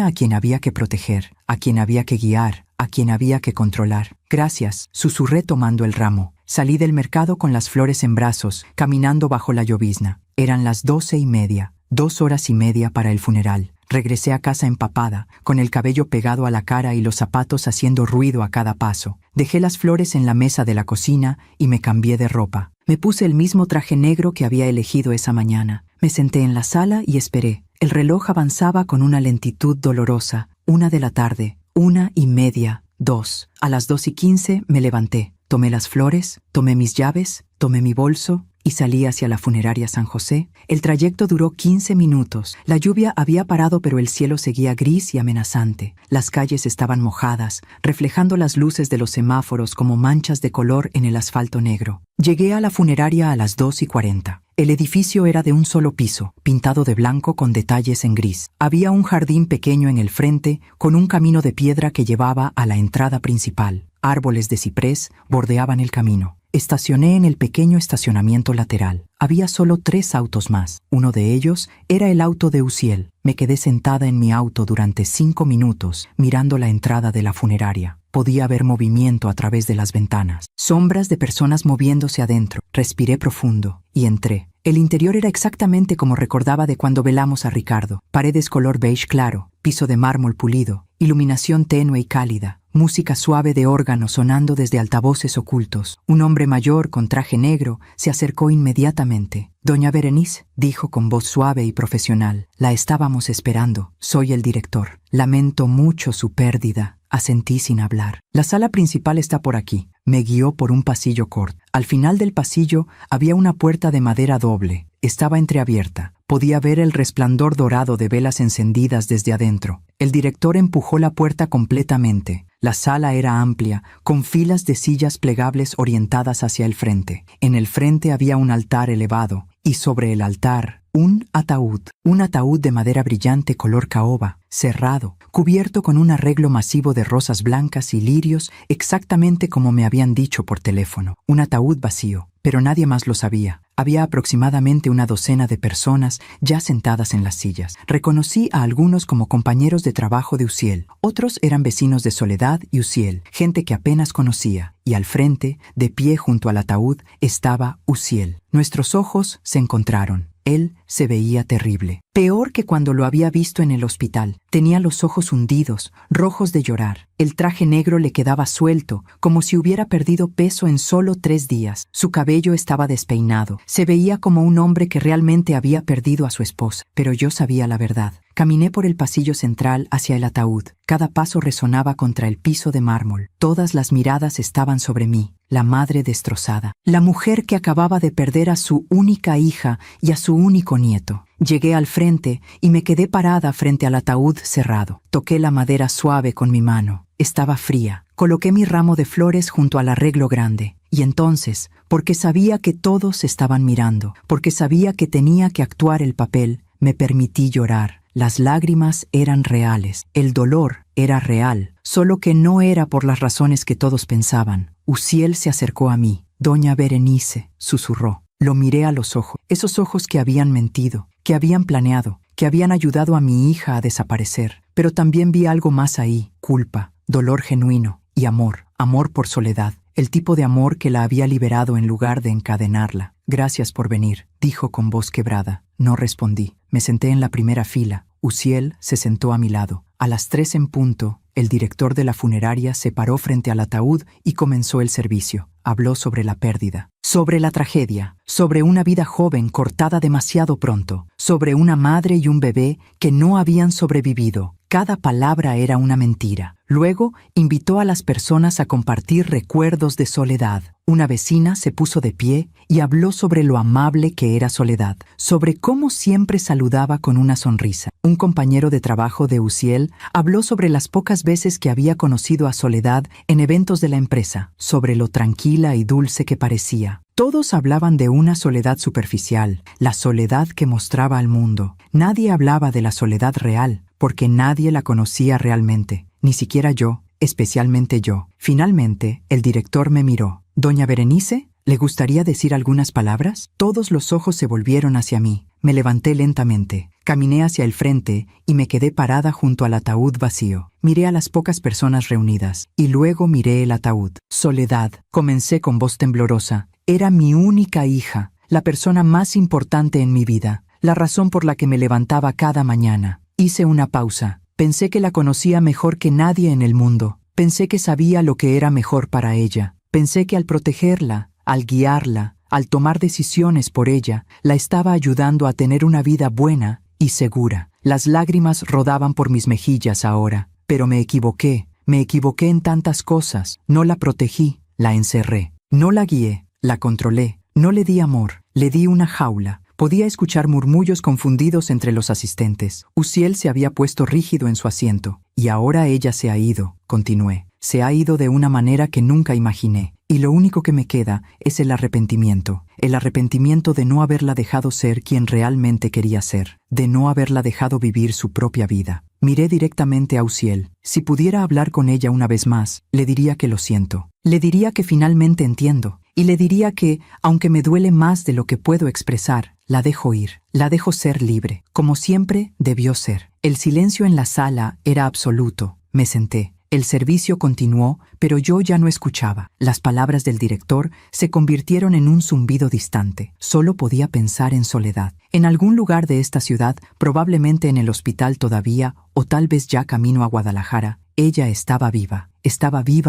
a quien había que proteger, a quien había que guiar, a quien había que controlar. Gracias, susurré tomando el ramo. Salí del mercado con las flores en brazos, caminando bajo la llovizna. Eran las 12:30, 2 horas y media para el funeral. Regresé a casa empapada, con el cabello pegado a la cara y los zapatos haciendo ruido a cada paso. Dejé las flores en la mesa de la cocina y me cambié de ropa. Me puse el mismo traje negro que había elegido esa mañana. Me senté en la sala y esperé. El reloj avanzaba con una lentitud dolorosa. 1 de la tarde, 1:30, 2. A las 2:15 me levanté. Tomé las flores, tomé mis llaves, tomé mi bolso y salí hacia la funeraria San José. El trayecto duró 15 minutos. La lluvia había parado, pero el cielo seguía gris y amenazante. Las calles estaban mojadas, reflejando las luces de los semáforos como manchas de color en el asfalto negro. Llegué a la funeraria a las 2:40. El edificio era de un solo piso, pintado de blanco con detalles en gris. Había un jardín pequeño en el frente, con un camino de piedra que llevaba a la entrada principal. Árboles de ciprés bordeaban el camino. Estacioné en el pequeño estacionamiento lateral. Había solo 3 autos más. Uno de ellos era el auto de Uziel. Me quedé sentada en mi auto durante 5 minutos, mirando la entrada de la funeraria. Podía ver movimiento a través de las ventanas. Sombras de personas moviéndose adentro. Respiré profundo y entré. El interior era exactamente como recordaba de cuando velamos a Ricardo. Paredes color beige claro, piso de mármol pulido, iluminación tenue y cálida, música suave de órgano sonando desde altavoces ocultos. Un hombre mayor con traje negro se acercó inmediatamente. «Doña Berenice», dijo con voz suave y profesional. «La estábamos esperando. Soy el director. Lamento mucho su pérdida». Asentí sin hablar. «La sala principal está por aquí». Me guió por un pasillo corto. Al final del pasillo había una puerta de madera doble. Estaba entreabierta. Podía ver el resplandor dorado de velas encendidas desde adentro. El director empujó la puerta completamente. La sala era amplia, con filas de sillas plegables orientadas hacia el frente. En el frente había un altar elevado, y sobre el altar, un ataúd de madera brillante color caoba, cerrado, cubierto con un arreglo masivo de rosas blancas y lirios, exactamente como me habían dicho por teléfono. Un ataúd vacío, pero nadie más lo sabía. Había aproximadamente una docena de personas ya sentadas en las sillas. Reconocí a algunos como compañeros de trabajo de Uziel. Otros eran vecinos de Soledad y Uziel, gente que apenas conocía. Y al frente, de pie junto al ataúd, estaba Uziel. Nuestros ojos se encontraron. Él se veía terrible. Peor que cuando lo había visto en el hospital. Tenía los ojos hundidos, rojos de llorar. El traje negro le quedaba suelto, como si hubiera perdido peso en solo 3 días. Su cabello estaba despeinado. Se veía como un hombre que realmente había perdido a su esposa. Pero yo sabía la verdad. Caminé por el pasillo central hacia el ataúd. Cada paso resonaba contra el piso de mármol. Todas las miradas estaban sobre mí. La madre destrozada. La mujer que acababa de perder a su única hija y a su único nieto. Llegué al frente y me quedé parada frente al ataúd cerrado. Toqué la madera suave con mi mano. Estaba fría. Coloqué mi ramo de flores junto al arreglo grande. Y entonces, porque sabía que todos estaban mirando, porque sabía que tenía que actuar el papel, me permití llorar. Las lágrimas eran reales. El dolor era real, solo que no era por las razones que todos pensaban. Uziel se acercó a mí. «Doña Berenice», susurró. Lo miré a los ojos, esos ojos que habían mentido, que habían planeado, que habían ayudado a mi hija a desaparecer. Pero también vi algo más ahí: culpa, dolor genuino y amor. Amor por Soledad, el tipo de amor que la había liberado en lugar de encadenarla. «Gracias por venir», dijo con voz quebrada. No respondí. Me senté en la primera fila. Uziel se sentó a mi lado. A las 3 en punto, el director de la funeraria se paró frente al ataúd y comenzó el servicio. Habló sobre la pérdida, sobre la tragedia, sobre una vida joven cortada demasiado pronto, sobre una madre y un bebé que no habían sobrevivido. Cada palabra era una mentira. Luego invitó a las personas a compartir recuerdos de Soledad. Una vecina se puso de pie y habló sobre lo amable que era Soledad, sobre cómo siempre saludaba con una sonrisa. Un compañero de trabajo de Uziel habló sobre las pocas veces que había conocido a Soledad en eventos de la empresa, sobre lo tranquila y dulce que parecía. Todos hablaban de una Soledad superficial, la Soledad que mostraba al mundo. Nadie hablaba de la Soledad real, porque nadie la conocía realmente, ni siquiera yo, especialmente yo. Finalmente, el director me miró. «Doña Berenice, ¿le gustaría decir algunas palabras?» Todos los ojos se volvieron hacia mí. Me levanté lentamente, caminé hacia el frente y me quedé parada junto al ataúd vacío. Miré a las pocas personas reunidas y luego miré el ataúd. «Soledad», comencé con voz temblorosa, «era mi única hija, la persona más importante en mi vida, la razón por la que me levantaba cada mañana». Hice una pausa. Pensé que la conocía mejor que nadie en el mundo. Pensé que sabía lo que era mejor para ella. Pensé que al protegerla, al guiarla, al tomar decisiones por ella, la estaba ayudando a tener una vida buena y segura. Las lágrimas rodaban por mis mejillas ahora. Pero me equivoqué en tantas cosas. No la protegí, la encerré. No la guié, la controlé. No le di amor, le di una jaula. Podía escuchar murmullos confundidos entre los asistentes. Uziel se había puesto rígido en su asiento. «Y ahora ella se ha ido», continué. «Se ha ido de una manera que nunca imaginé. Y lo único que me queda es el arrepentimiento. El arrepentimiento de no haberla dejado ser quien realmente quería ser. De no haberla dejado vivir su propia vida». Miré directamente a Uziel. Si pudiera hablar con ella una vez más, le diría que lo siento. Le diría que finalmente entiendo. Y le diría que, aunque me duele más de lo que puedo expresar, la dejo ir, la dejo ser libre, como siempre debió ser. El silencio en la sala era absoluto. Me senté. El servicio continuó, pero yo ya no escuchaba. Las palabras del director se convirtieron en un zumbido distante. Solo podía pensar en Soledad. En algún lugar de esta ciudad, probablemente en el hospital todavía, o tal vez ya camino a Guadalajara, ella estaba viva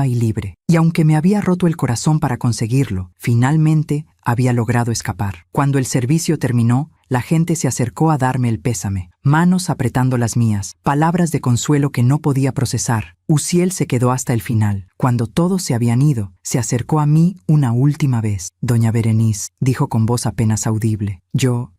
y libre. Y aunque me había roto el corazón para conseguirlo, finalmente había logrado escapar. Cuando el servicio terminó, la gente se acercó a darme el pésame, manos apretando las mías, palabras de consuelo que no podía procesar. Uziel se quedó hasta el final. Cuando todos se habían ido, se acercó a mí una última vez. «Doña Berenice», dijo con voz apenas audible.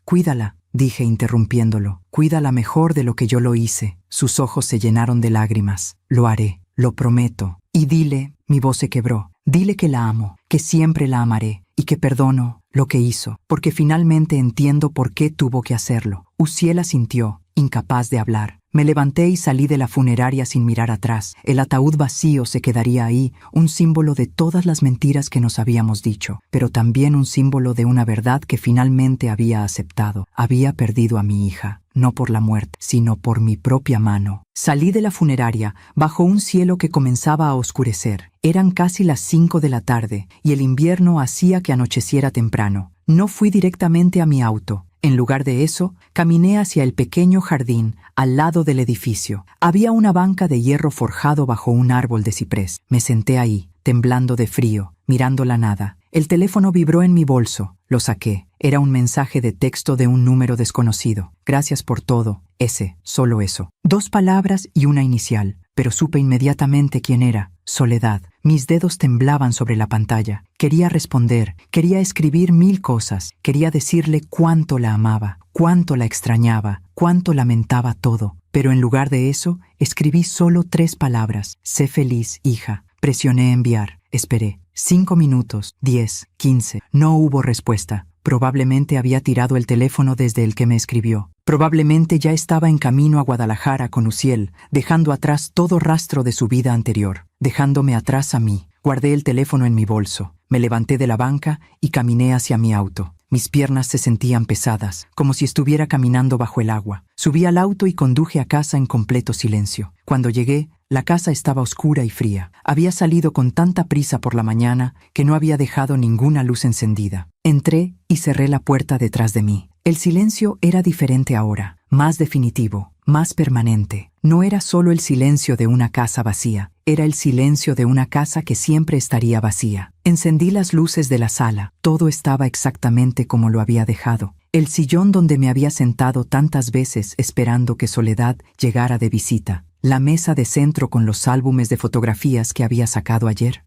«Cuídala», dije interrumpiéndolo. «Cuídala mejor de lo que yo lo hice». Sus ojos se llenaron de lágrimas. «Lo haré, lo prometo. Y dile», mi voz se quebró, «dile que la amo, que siempre la amaré y que perdono lo que hizo, porque finalmente entiendo por qué tuvo que hacerlo». Uziel asintió, incapaz de hablar. Me levanté y salí de la funeraria sin mirar atrás. El ataúd vacío se quedaría ahí, un símbolo de todas las mentiras que nos habíamos dicho, pero también un símbolo de una verdad que finalmente había aceptado. Había perdido a mi hija, no por la muerte, sino por mi propia mano. Salí de la funeraria bajo un cielo que comenzaba a oscurecer. Eran casi las 5 de la tarde y el invierno hacía que anocheciera temprano. No fui directamente a mi auto. En lugar de eso, caminé hacia el pequeño jardín al lado del edificio. Había una banca de hierro forjado bajo un árbol de ciprés. Me senté ahí, temblando de frío, mirando la nada. El teléfono vibró en mi bolso. Lo saqué. Era un mensaje de texto de un número desconocido. Gracias por todo. Solo eso. 2 palabras y una inicial. Pero supe inmediatamente quién era. Soledad. Mis dedos temblaban sobre la pantalla. Quería responder, quería escribir 1000 cosas. Quería decirle cuánto la amaba, cuánto la extrañaba, cuánto lamentaba todo. Pero en lugar de eso, escribí solo 3 palabras. Sé feliz, hija. Presioné enviar. Esperé. 5 minutos, 10, 15. No hubo respuesta. Probablemente había tirado el teléfono desde el que me escribió. Probablemente ya estaba en camino a Guadalajara con Uciel, dejando atrás todo rastro de su vida anterior, dejándome atrás a mí. Guardé el teléfono en mi bolso. Me levanté de la banca y caminé hacia mi auto. Mis piernas se sentían pesadas, como si estuviera caminando bajo el agua. Subí al auto y conduje a casa en completo silencio. Cuando llegué, la casa estaba oscura y fría. Había salido con tanta prisa por la mañana que no había dejado ninguna luz encendida. Entré y cerré la puerta detrás de mí. El silencio era diferente ahora, más definitivo, más permanente. No era solo el silencio de una casa vacía, era el silencio de una casa que siempre estaría vacía. Encendí las luces de la sala. Todo estaba exactamente como lo había dejado. El sillón donde me había sentado tantas veces esperando que Soledad llegara de visita. La mesa de centro con los álbumes de fotografías que había sacado ayer.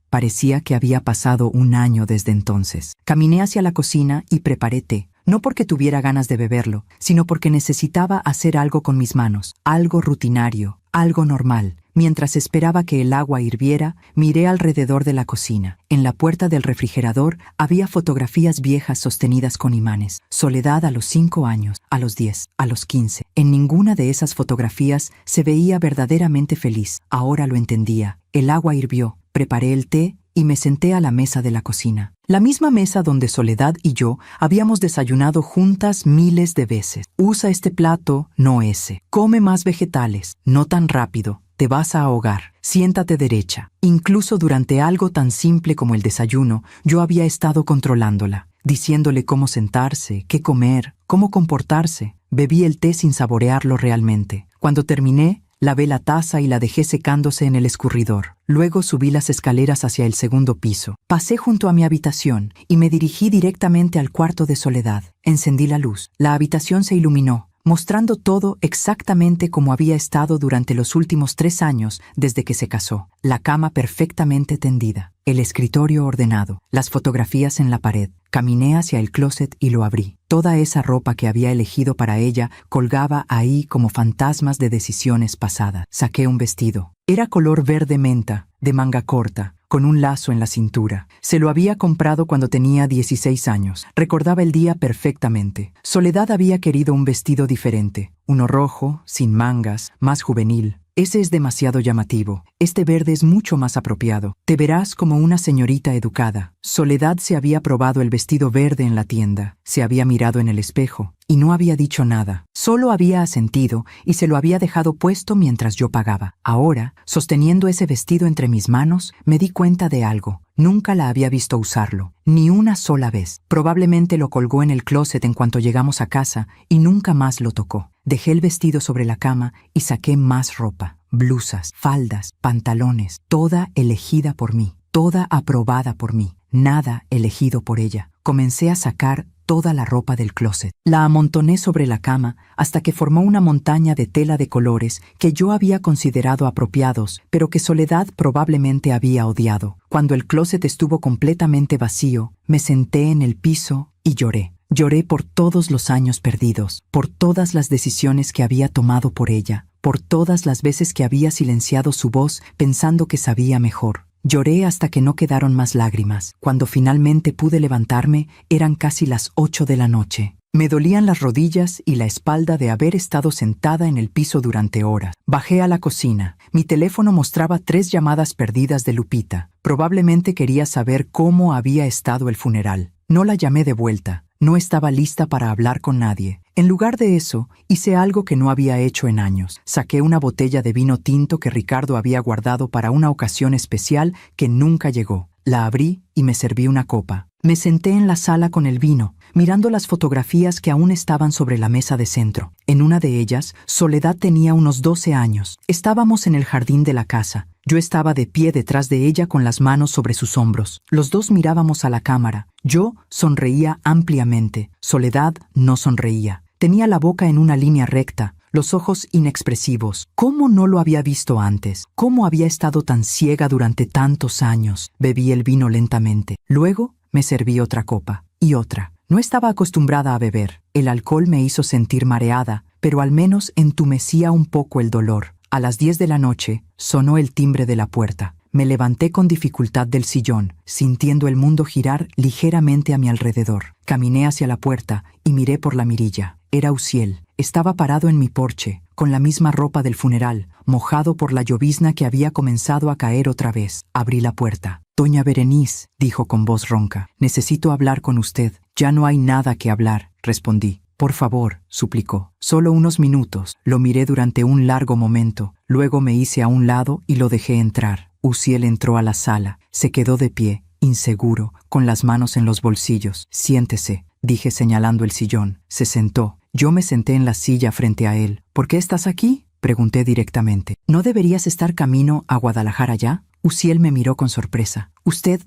Parecía que había pasado un año desde entonces. Caminé hacia la cocina y preparé té. No porque tuviera ganas de beberlo, sino porque necesitaba hacer algo con mis manos, algo rutinario, algo normal. Mientras esperaba que el agua hirviera, miré alrededor de la cocina. En la puerta del refrigerador había fotografías viejas sostenidas con imanes. Soledad a los 5 años, a los 10, a los 15. En ninguna de esas fotografías se veía verdaderamente feliz. Ahora lo entendía. El agua hirvió, preparé el té y me senté a la mesa de la cocina. La misma mesa donde Soledad y yo habíamos desayunado juntas miles de veces. Usa este plato, no ese. Come más vegetales, no tan rápido. Te vas a ahogar. Siéntate derecha. Incluso durante algo tan simple como el desayuno, yo había estado controlándola, diciéndole cómo sentarse, qué comer, cómo comportarse. Bebí el té sin saborearlo realmente. Cuando terminé, lavé la taza y la dejé secándose en el escurridor. Luego subí las escaleras hacia el segundo piso. Pasé junto a mi habitación y me dirigí directamente al cuarto de Soledad. Encendí la luz. La habitación se iluminó, mostrando todo exactamente como había estado durante los últimos 3 años desde que se casó. La cama perfectamente tendida, el escritorio ordenado, las fotografías en la pared. Caminé hacia el closet y lo abrí. Toda esa ropa que había elegido para ella colgaba ahí como fantasmas de decisiones pasadas. Saqué un vestido. Era color verde menta, de manga corta, con un lazo en la cintura. Se lo había comprado cuando tenía 16 años. Recordaba el día perfectamente. Soledad había querido un vestido diferente. Uno rojo, sin mangas, más juvenil. Ese es demasiado llamativo. Este verde es mucho más apropiado. Te verás como una señorita educada. Soledad se había probado el vestido verde en la tienda. Se había mirado en el espejo y no había dicho nada. Solo había asentido y se lo había dejado puesto mientras yo pagaba. Ahora, sosteniendo ese vestido entre mis manos, me di cuenta de algo. Nunca la había visto usarlo, ni una sola vez. Probablemente lo colgó en el closet en cuanto llegamos a casa y nunca más lo tocó. Dejé el vestido sobre la cama y saqué más ropa, blusas, faldas, pantalones, toda elegida por mí, toda aprobada por mí, nada elegido por ella. Comencé a sacar toda la ropa del closet. La amontoné sobre la cama hasta que formó una montaña de tela de colores que yo había considerado apropiados, pero que Soledad probablemente había odiado. Cuando el closet estuvo completamente vacío, me senté en el piso y lloré. Lloré por todos los años perdidos, por todas las decisiones que había tomado por ella, por todas las veces que había silenciado su voz pensando que sabía mejor. Lloré hasta que no quedaron más lágrimas. Cuando finalmente pude levantarme, eran casi las 8 de la noche. Me dolían las rodillas y la espalda de haber estado sentada en el piso durante horas. Bajé a la cocina. Mi teléfono mostraba 3 llamadas perdidas de Lupita. Probablemente quería saber cómo había estado el funeral. No la llamé de vuelta. No estaba lista para hablar con nadie. En lugar de eso, hice algo que no había hecho en años. Saqué una botella de vino tinto que Ricardo había guardado para una ocasión especial que nunca llegó. La abrí y me serví una copa. Me senté en la sala con el vino, mirando las fotografías que aún estaban sobre la mesa de centro. En una de ellas, Soledad tenía unos 12 años. Estábamos en el jardín de la casa. Yo estaba de pie detrás de ella con las manos sobre sus hombros. Los dos mirábamos a la cámara. Yo sonreía ampliamente. Soledad no sonreía. Tenía la boca en una línea recta, los ojos inexpresivos. ¿Cómo no lo había visto antes? ¿Cómo había estado tan ciega durante tantos años? Bebí el vino lentamente. Luego me serví otra copa y otra. No estaba acostumbrada a beber. El alcohol me hizo sentir mareada, pero al menos entumecía un poco el dolor. A las 10 de la noche sonó el timbre de la puerta. Me levanté con dificultad del sillón, sintiendo el mundo girar ligeramente a mi alrededor. Caminé hacia la puerta y miré por la mirilla. Era Uziel. Estaba parado en mi porche, con la misma ropa del funeral, mojado por la llovizna que había comenzado a caer otra vez. Abrí la puerta. «Doña Berenice», dijo con voz ronca, «necesito hablar con usted». «Ya no hay nada que hablar», respondí. «Por favor», suplicó. «Solo unos minutos». Lo miré durante un largo momento. Luego me hice a un lado y lo dejé entrar. Uziel entró a la sala. Se quedó de pie, inseguro, con las manos en los bolsillos. «Siéntese», dije señalando el sillón. Se sentó. Yo me senté en la silla frente a él. «¿Por qué estás aquí?», pregunté directamente. «¿No deberías estar camino a Guadalajara ya?». Uziel me miró con sorpresa. «¿Usted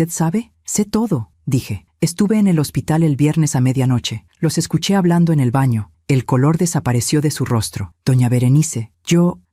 sabe?» «Sé todo», dije. «Estuve en el hospital el viernes a medianoche. Los escuché hablando en el baño». El color desapareció de su rostro. «Doña Berenice,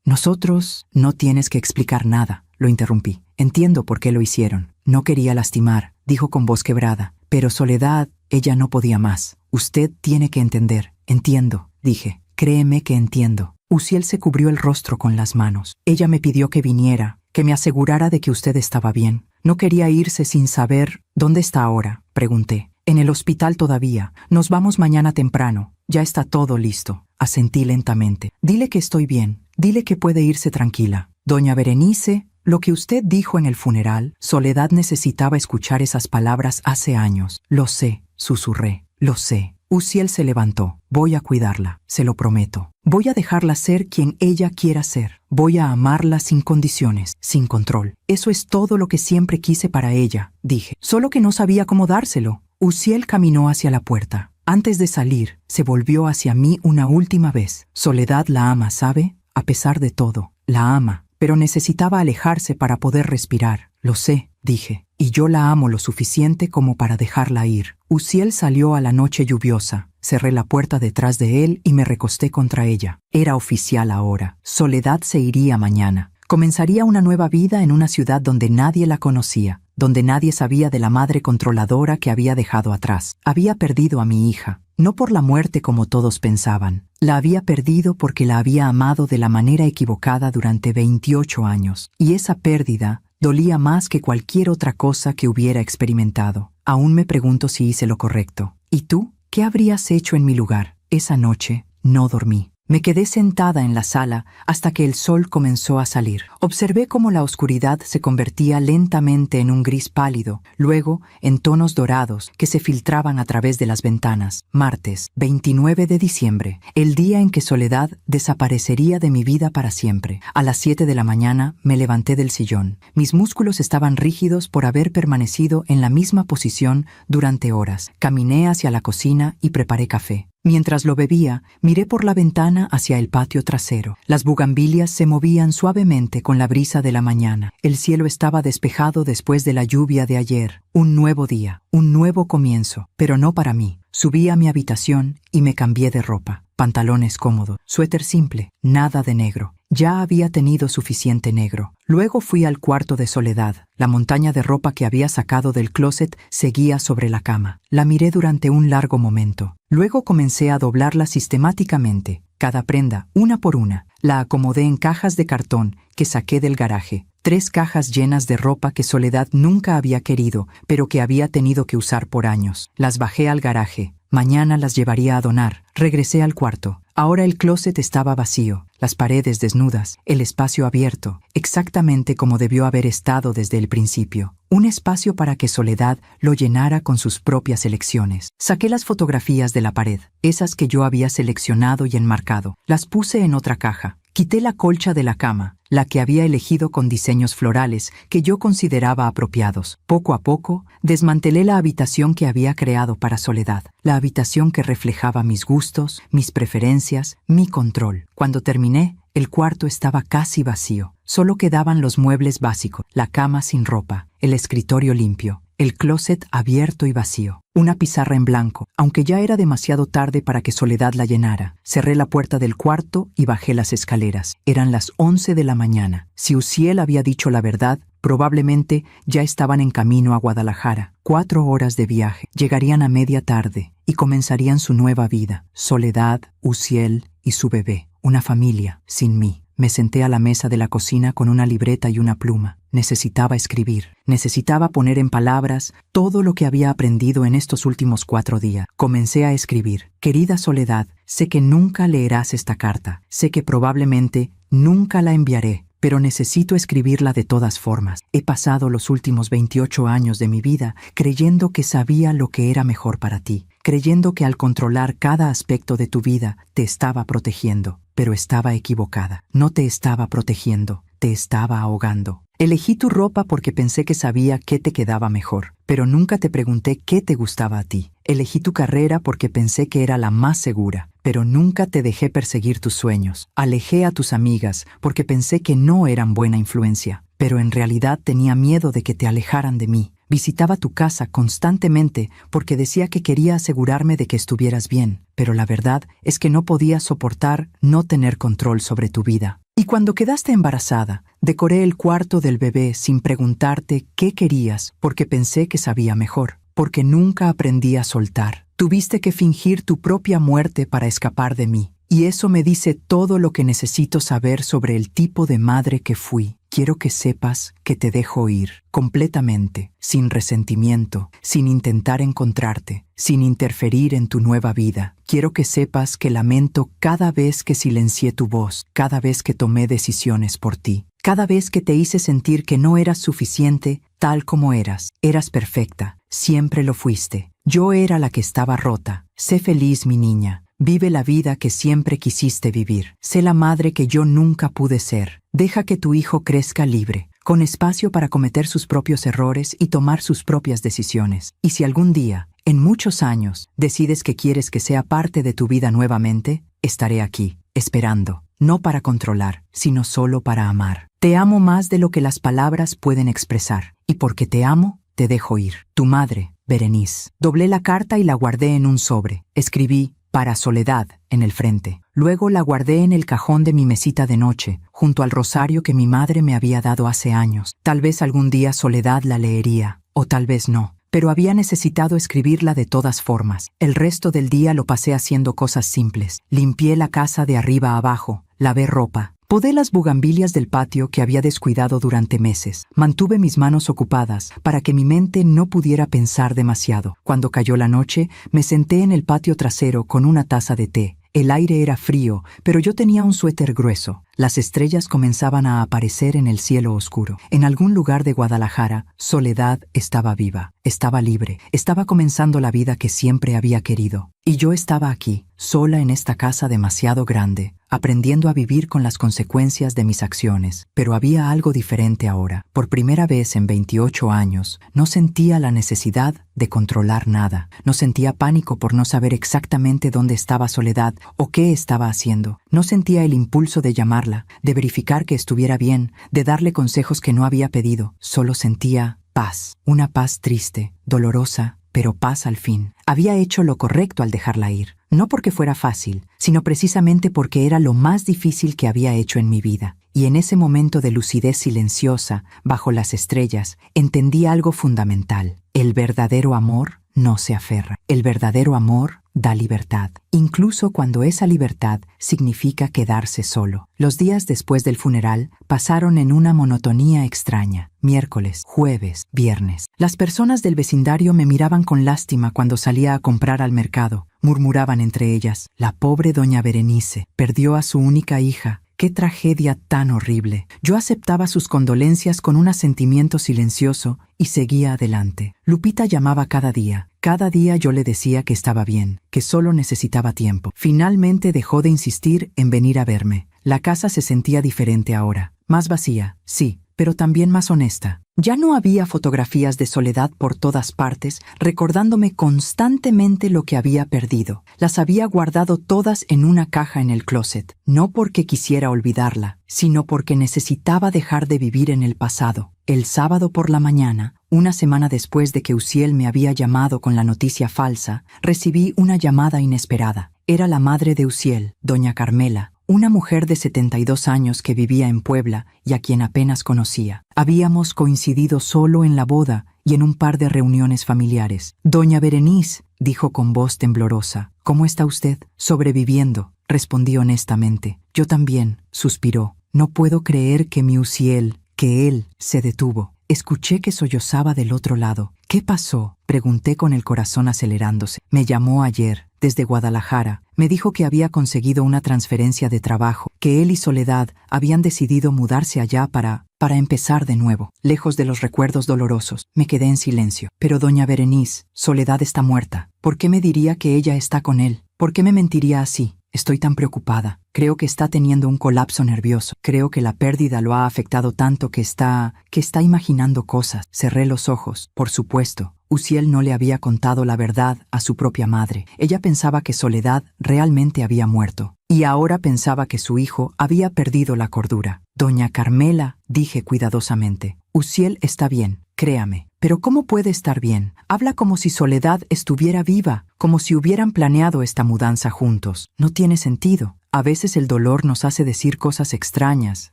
nosotros...» «No tienes que explicar nada», lo interrumpí. «Entiendo por qué lo hicieron. No quería lastimar», dijo con voz quebrada. «Pero Soledad, ella no podía más. Usted tiene que entender». «Entiendo», dije. «Créeme que entiendo». Uziel se cubrió el rostro con las manos. «Ella me pidió que viniera, que me asegurara de que usted estaba bien. No quería irse sin saber...» «¿Dónde está ahora?», pregunté. «En el hospital todavía. Nos vamos mañana temprano. Ya está todo listo». Asentí lentamente. «Dile que estoy bien. Dile que puede irse tranquila». «Doña Berenice, lo que usted dijo en el funeral, Soledad necesitaba escuchar esas palabras hace años». «Lo sé», susurré. «Lo sé». Uziel se levantó. «Voy a cuidarla, se lo prometo. Voy a dejarla ser quien ella quiera ser. Voy a amarla sin condiciones, sin control. Eso es todo lo que siempre quise para ella», dije. Solo que no sabía cómo dárselo. Uziel caminó hacia la puerta. Antes de salir, se volvió hacia mí una última vez. «Soledad la ama, ¿sabe? A pesar de todo, la ama. Pero necesitaba alejarse para poder respirar». «Lo sé», dije. «Y yo la amo lo suficiente como para dejarla ir». Uziel salió a la noche lluviosa. Cerré la puerta detrás de él y me recosté contra ella. Era oficial ahora. Soledad se iría mañana. Comenzaría una nueva vida en una ciudad donde nadie la conocía, donde nadie sabía de la madre controladora que había dejado atrás. Había perdido a mi hija, no por la muerte como todos pensaban. La había perdido porque la había amado de la manera equivocada durante 28 años. Y esa pérdida dolía más que cualquier otra cosa que hubiera experimentado. Aún me pregunto si hice lo correcto. ¿Y tú? ¿Qué habrías hecho en mi lugar? Esa noche no dormí. Me quedé sentada en la sala hasta que el sol comenzó a salir. Observé cómo la oscuridad se convertía lentamente en un gris pálido, luego en tonos dorados que se filtraban a través de las ventanas. Martes, 29 de diciembre, el día en que Soledad desaparecería de mi vida para siempre. A las 7 de la mañana me levanté del sillón. Mis músculos estaban rígidos por haber permanecido en la misma posición durante horas. Caminé hacia la cocina y preparé café. Mientras lo bebía, miré por la ventana hacia el patio trasero. Las bugambilias se movían suavemente con la brisa de la mañana. El cielo estaba despejado después de la lluvia de ayer. Un nuevo día, un nuevo comienzo, pero no para mí. Subí a mi habitación y me cambié de ropa. Pantalones cómodos, suéter simple, nada de negro. Ya había tenido suficiente negro. Luego fui al cuarto de Soledad. La montaña de ropa que había sacado del closet seguía sobre la cama. La miré durante un largo momento. Luego comencé a doblarla sistemáticamente, cada prenda, una por una. La acomodé en cajas de cartón que saqué del garaje. 3 cajas llenas de ropa que Soledad nunca había querido, pero que había tenido que usar por años. Las bajé al garaje. Mañana las llevaría a donar. Regresé al cuarto. Ahora el closet estaba vacío, las paredes desnudas, el espacio abierto, exactamente como debió haber estado desde el principio. Un espacio para que Soledad lo llenara con sus propias elecciones. Saqué las fotografías de la pared, esas que yo había seleccionado y enmarcado. Las puse en otra caja. Quité la colcha de la cama, la que había elegido con diseños florales que yo consideraba apropiados. Poco a poco, desmantelé la habitación que había creado para Soledad, la habitación que reflejaba mis gustos, mis preferencias, mi control. Cuando terminé, el cuarto estaba casi vacío. Solo quedaban los muebles básicos, la cama sin ropa, el escritorio limpio, el closet abierto y vacío, una pizarra en blanco. Aunque ya era demasiado tarde para que Soledad la llenara, cerré la puerta del cuarto y bajé las escaleras. Eran las 11 de la mañana. Si Uziel había dicho la verdad, probablemente ya estaban en camino a Guadalajara. 4 horas de viaje. Llegarían a media tarde y comenzarían su nueva vida. Soledad, Uziel y su bebé. Una familia sin mí. Me senté a la mesa de la cocina con una libreta y una pluma. Necesitaba escribir. Necesitaba poner en palabras todo lo que había aprendido en estos últimos 4 días. Comencé a escribir. Querida Soledad, sé que nunca leerás esta carta. Sé que probablemente nunca la enviaré, pero necesito escribirla de todas formas. He pasado los últimos 28 años de mi vida creyendo que sabía lo que era mejor para ti, creyendo que al controlar cada aspecto de tu vida te estaba protegiendo, pero estaba equivocada. No te estaba protegiendo, te estaba ahogando. Elegí tu ropa porque pensé que sabía qué te quedaba mejor, pero nunca te pregunté qué te gustaba a ti. Elegí tu carrera porque pensé que era la más segura, pero nunca te dejé perseguir tus sueños. Alejé a tus amigas porque pensé que no eran buena influencia, pero en realidad tenía miedo de que te alejaran de mí. Visitaba tu casa constantemente porque decía que quería asegurarme de que estuvieras bien, pero la verdad es que no podía soportar no tener control sobre tu vida. Y cuando quedaste embarazada, decoré el cuarto del bebé sin preguntarte qué querías porque pensé que sabía mejor, porque nunca aprendí a soltar. Tuviste que fingir tu propia muerte para escapar de mí, y eso me dice todo lo que necesito saber sobre el tipo de madre que fui. Quiero que sepas que te dejo ir, completamente, sin resentimiento, sin intentar encontrarte, sin interferir en tu nueva vida. Quiero que sepas que lamento cada vez que silencié tu voz, cada vez que tomé decisiones por ti, cada vez que te hice sentir que no eras suficiente tal como eras. Eras perfecta, siempre lo fuiste. Yo era la que estaba rota. Sé feliz, mi niña. Vive la vida que siempre quisiste vivir. Sé la madre que yo nunca pude ser. Deja que tu hijo crezca libre, con espacio para cometer sus propios errores y tomar sus propias decisiones. Y si algún día, en muchos años, decides que quieres que sea parte de tu vida nuevamente, estaré aquí, esperando, no para controlar, sino solo para amar. Te amo más de lo que las palabras pueden expresar, y porque te amo, te dejo ir. Tu madre, Berenice. Doblé la carta y la guardé en un sobre. Escribí para Soledad en el frente. Luego la guardé en el cajón de mi mesita de noche, junto al rosario que mi madre me había dado hace años. Tal vez algún día Soledad la leería, o tal vez no, pero había necesitado escribirla de todas formas. El resto del día lo pasé haciendo cosas simples. Limpié la casa de arriba a abajo, lavé ropa, podé las bugambilias del patio que había descuidado durante meses. Mantuve mis manos ocupadas para que mi mente no pudiera pensar demasiado. Cuando cayó la noche, me senté en el patio trasero con una taza de té. El aire era frío, pero yo tenía un suéter grueso. Las estrellas comenzaban a aparecer en el cielo oscuro. En algún lugar de Guadalajara, Soledad estaba viva, estaba libre, estaba comenzando la vida que siempre había querido. Y yo estaba aquí, sola en esta casa demasiado grande, aprendiendo a vivir con las consecuencias de mis acciones. Pero había algo diferente ahora. Por primera vez en 28 años, no sentía la necesidad de controlar nada. No sentía pánico por no saber exactamente dónde estaba Soledad o qué estaba haciendo. No sentía el impulso de llamarla, de verificar que estuviera bien, de darle consejos que no había pedido. Solo sentía paz. Una paz triste, dolorosa, pero paz al fin. Había hecho lo correcto al dejarla ir. No porque fuera fácil, sino precisamente porque era lo más difícil que había hecho en mi vida. Y en ese momento de lucidez silenciosa, bajo las estrellas, entendí algo fundamental. El verdadero amor no se aferra. El verdadero amor da libertad, incluso cuando esa libertad significa quedarse solo. Los días después del funeral pasaron en una monotonía extraña. Miércoles, jueves, viernes. Las personas del vecindario me miraban con lástima cuando salía a comprar al mercado. Murmuraban entre ellas: la pobre doña Berenice perdió a su única hija. ¡Qué tragedia tan horrible! Yo aceptaba sus condolencias con un asentimiento silencioso y seguía adelante. Lupita llamaba cada día. Cada día yo le decía que estaba bien, que solo necesitaba tiempo. Finalmente dejó de insistir en venir a verme. La casa se sentía diferente ahora, más vacía, sí, pero también más honesta. Ya no había fotografías de Soledad por todas partes, recordándome constantemente lo que había perdido. Las había guardado todas en una caja en el closet, no porque quisiera olvidarla, sino porque necesitaba dejar de vivir en el pasado. El sábado por la mañana, una semana después de que Uziel me había llamado con la noticia falsa, recibí una llamada inesperada. Era la madre de Uziel, doña Carmela, una mujer de 72 años que vivía en Puebla y a quien apenas conocía. Habíamos coincidido solo en la boda y en un par de reuniones familiares. «Doña Berenice», dijo con voz temblorosa, «¿cómo está usted?» «Sobreviviendo», respondí honestamente. «Yo también», suspiró. «No puedo creer que mi Uziel, que él se detuvo». Escuché que sollozaba del otro lado. «¿Qué pasó?», pregunté con el corazón acelerándose. «Me llamó ayer, desde Guadalajara. Me dijo que había conseguido una transferencia de trabajo, que él y Soledad habían decidido mudarse allá para empezar de nuevo, lejos de los recuerdos dolorosos». Me quedé en silencio. «Pero doña Berenice, Soledad está muerta. ¿Por qué me diría que ella está con él? ¿Por qué me mentiría así? Estoy tan preocupada. Creo que está teniendo un colapso nervioso. Creo que la pérdida lo ha afectado tanto que está imaginando cosas». Cerré los ojos. Por supuesto, Uziel no le había contado la verdad a su propia madre. Ella pensaba que Soledad realmente había muerto. Y ahora pensaba que su hijo había perdido la cordura. «Doña Carmela», dije cuidadosamente, «Uziel está bien, créame. Pero ¿cómo puede estar bien? Habla como si Soledad estuviera viva, como si hubieran planeado esta mudanza juntos. No tiene sentido. A veces el dolor nos hace decir cosas extrañas»,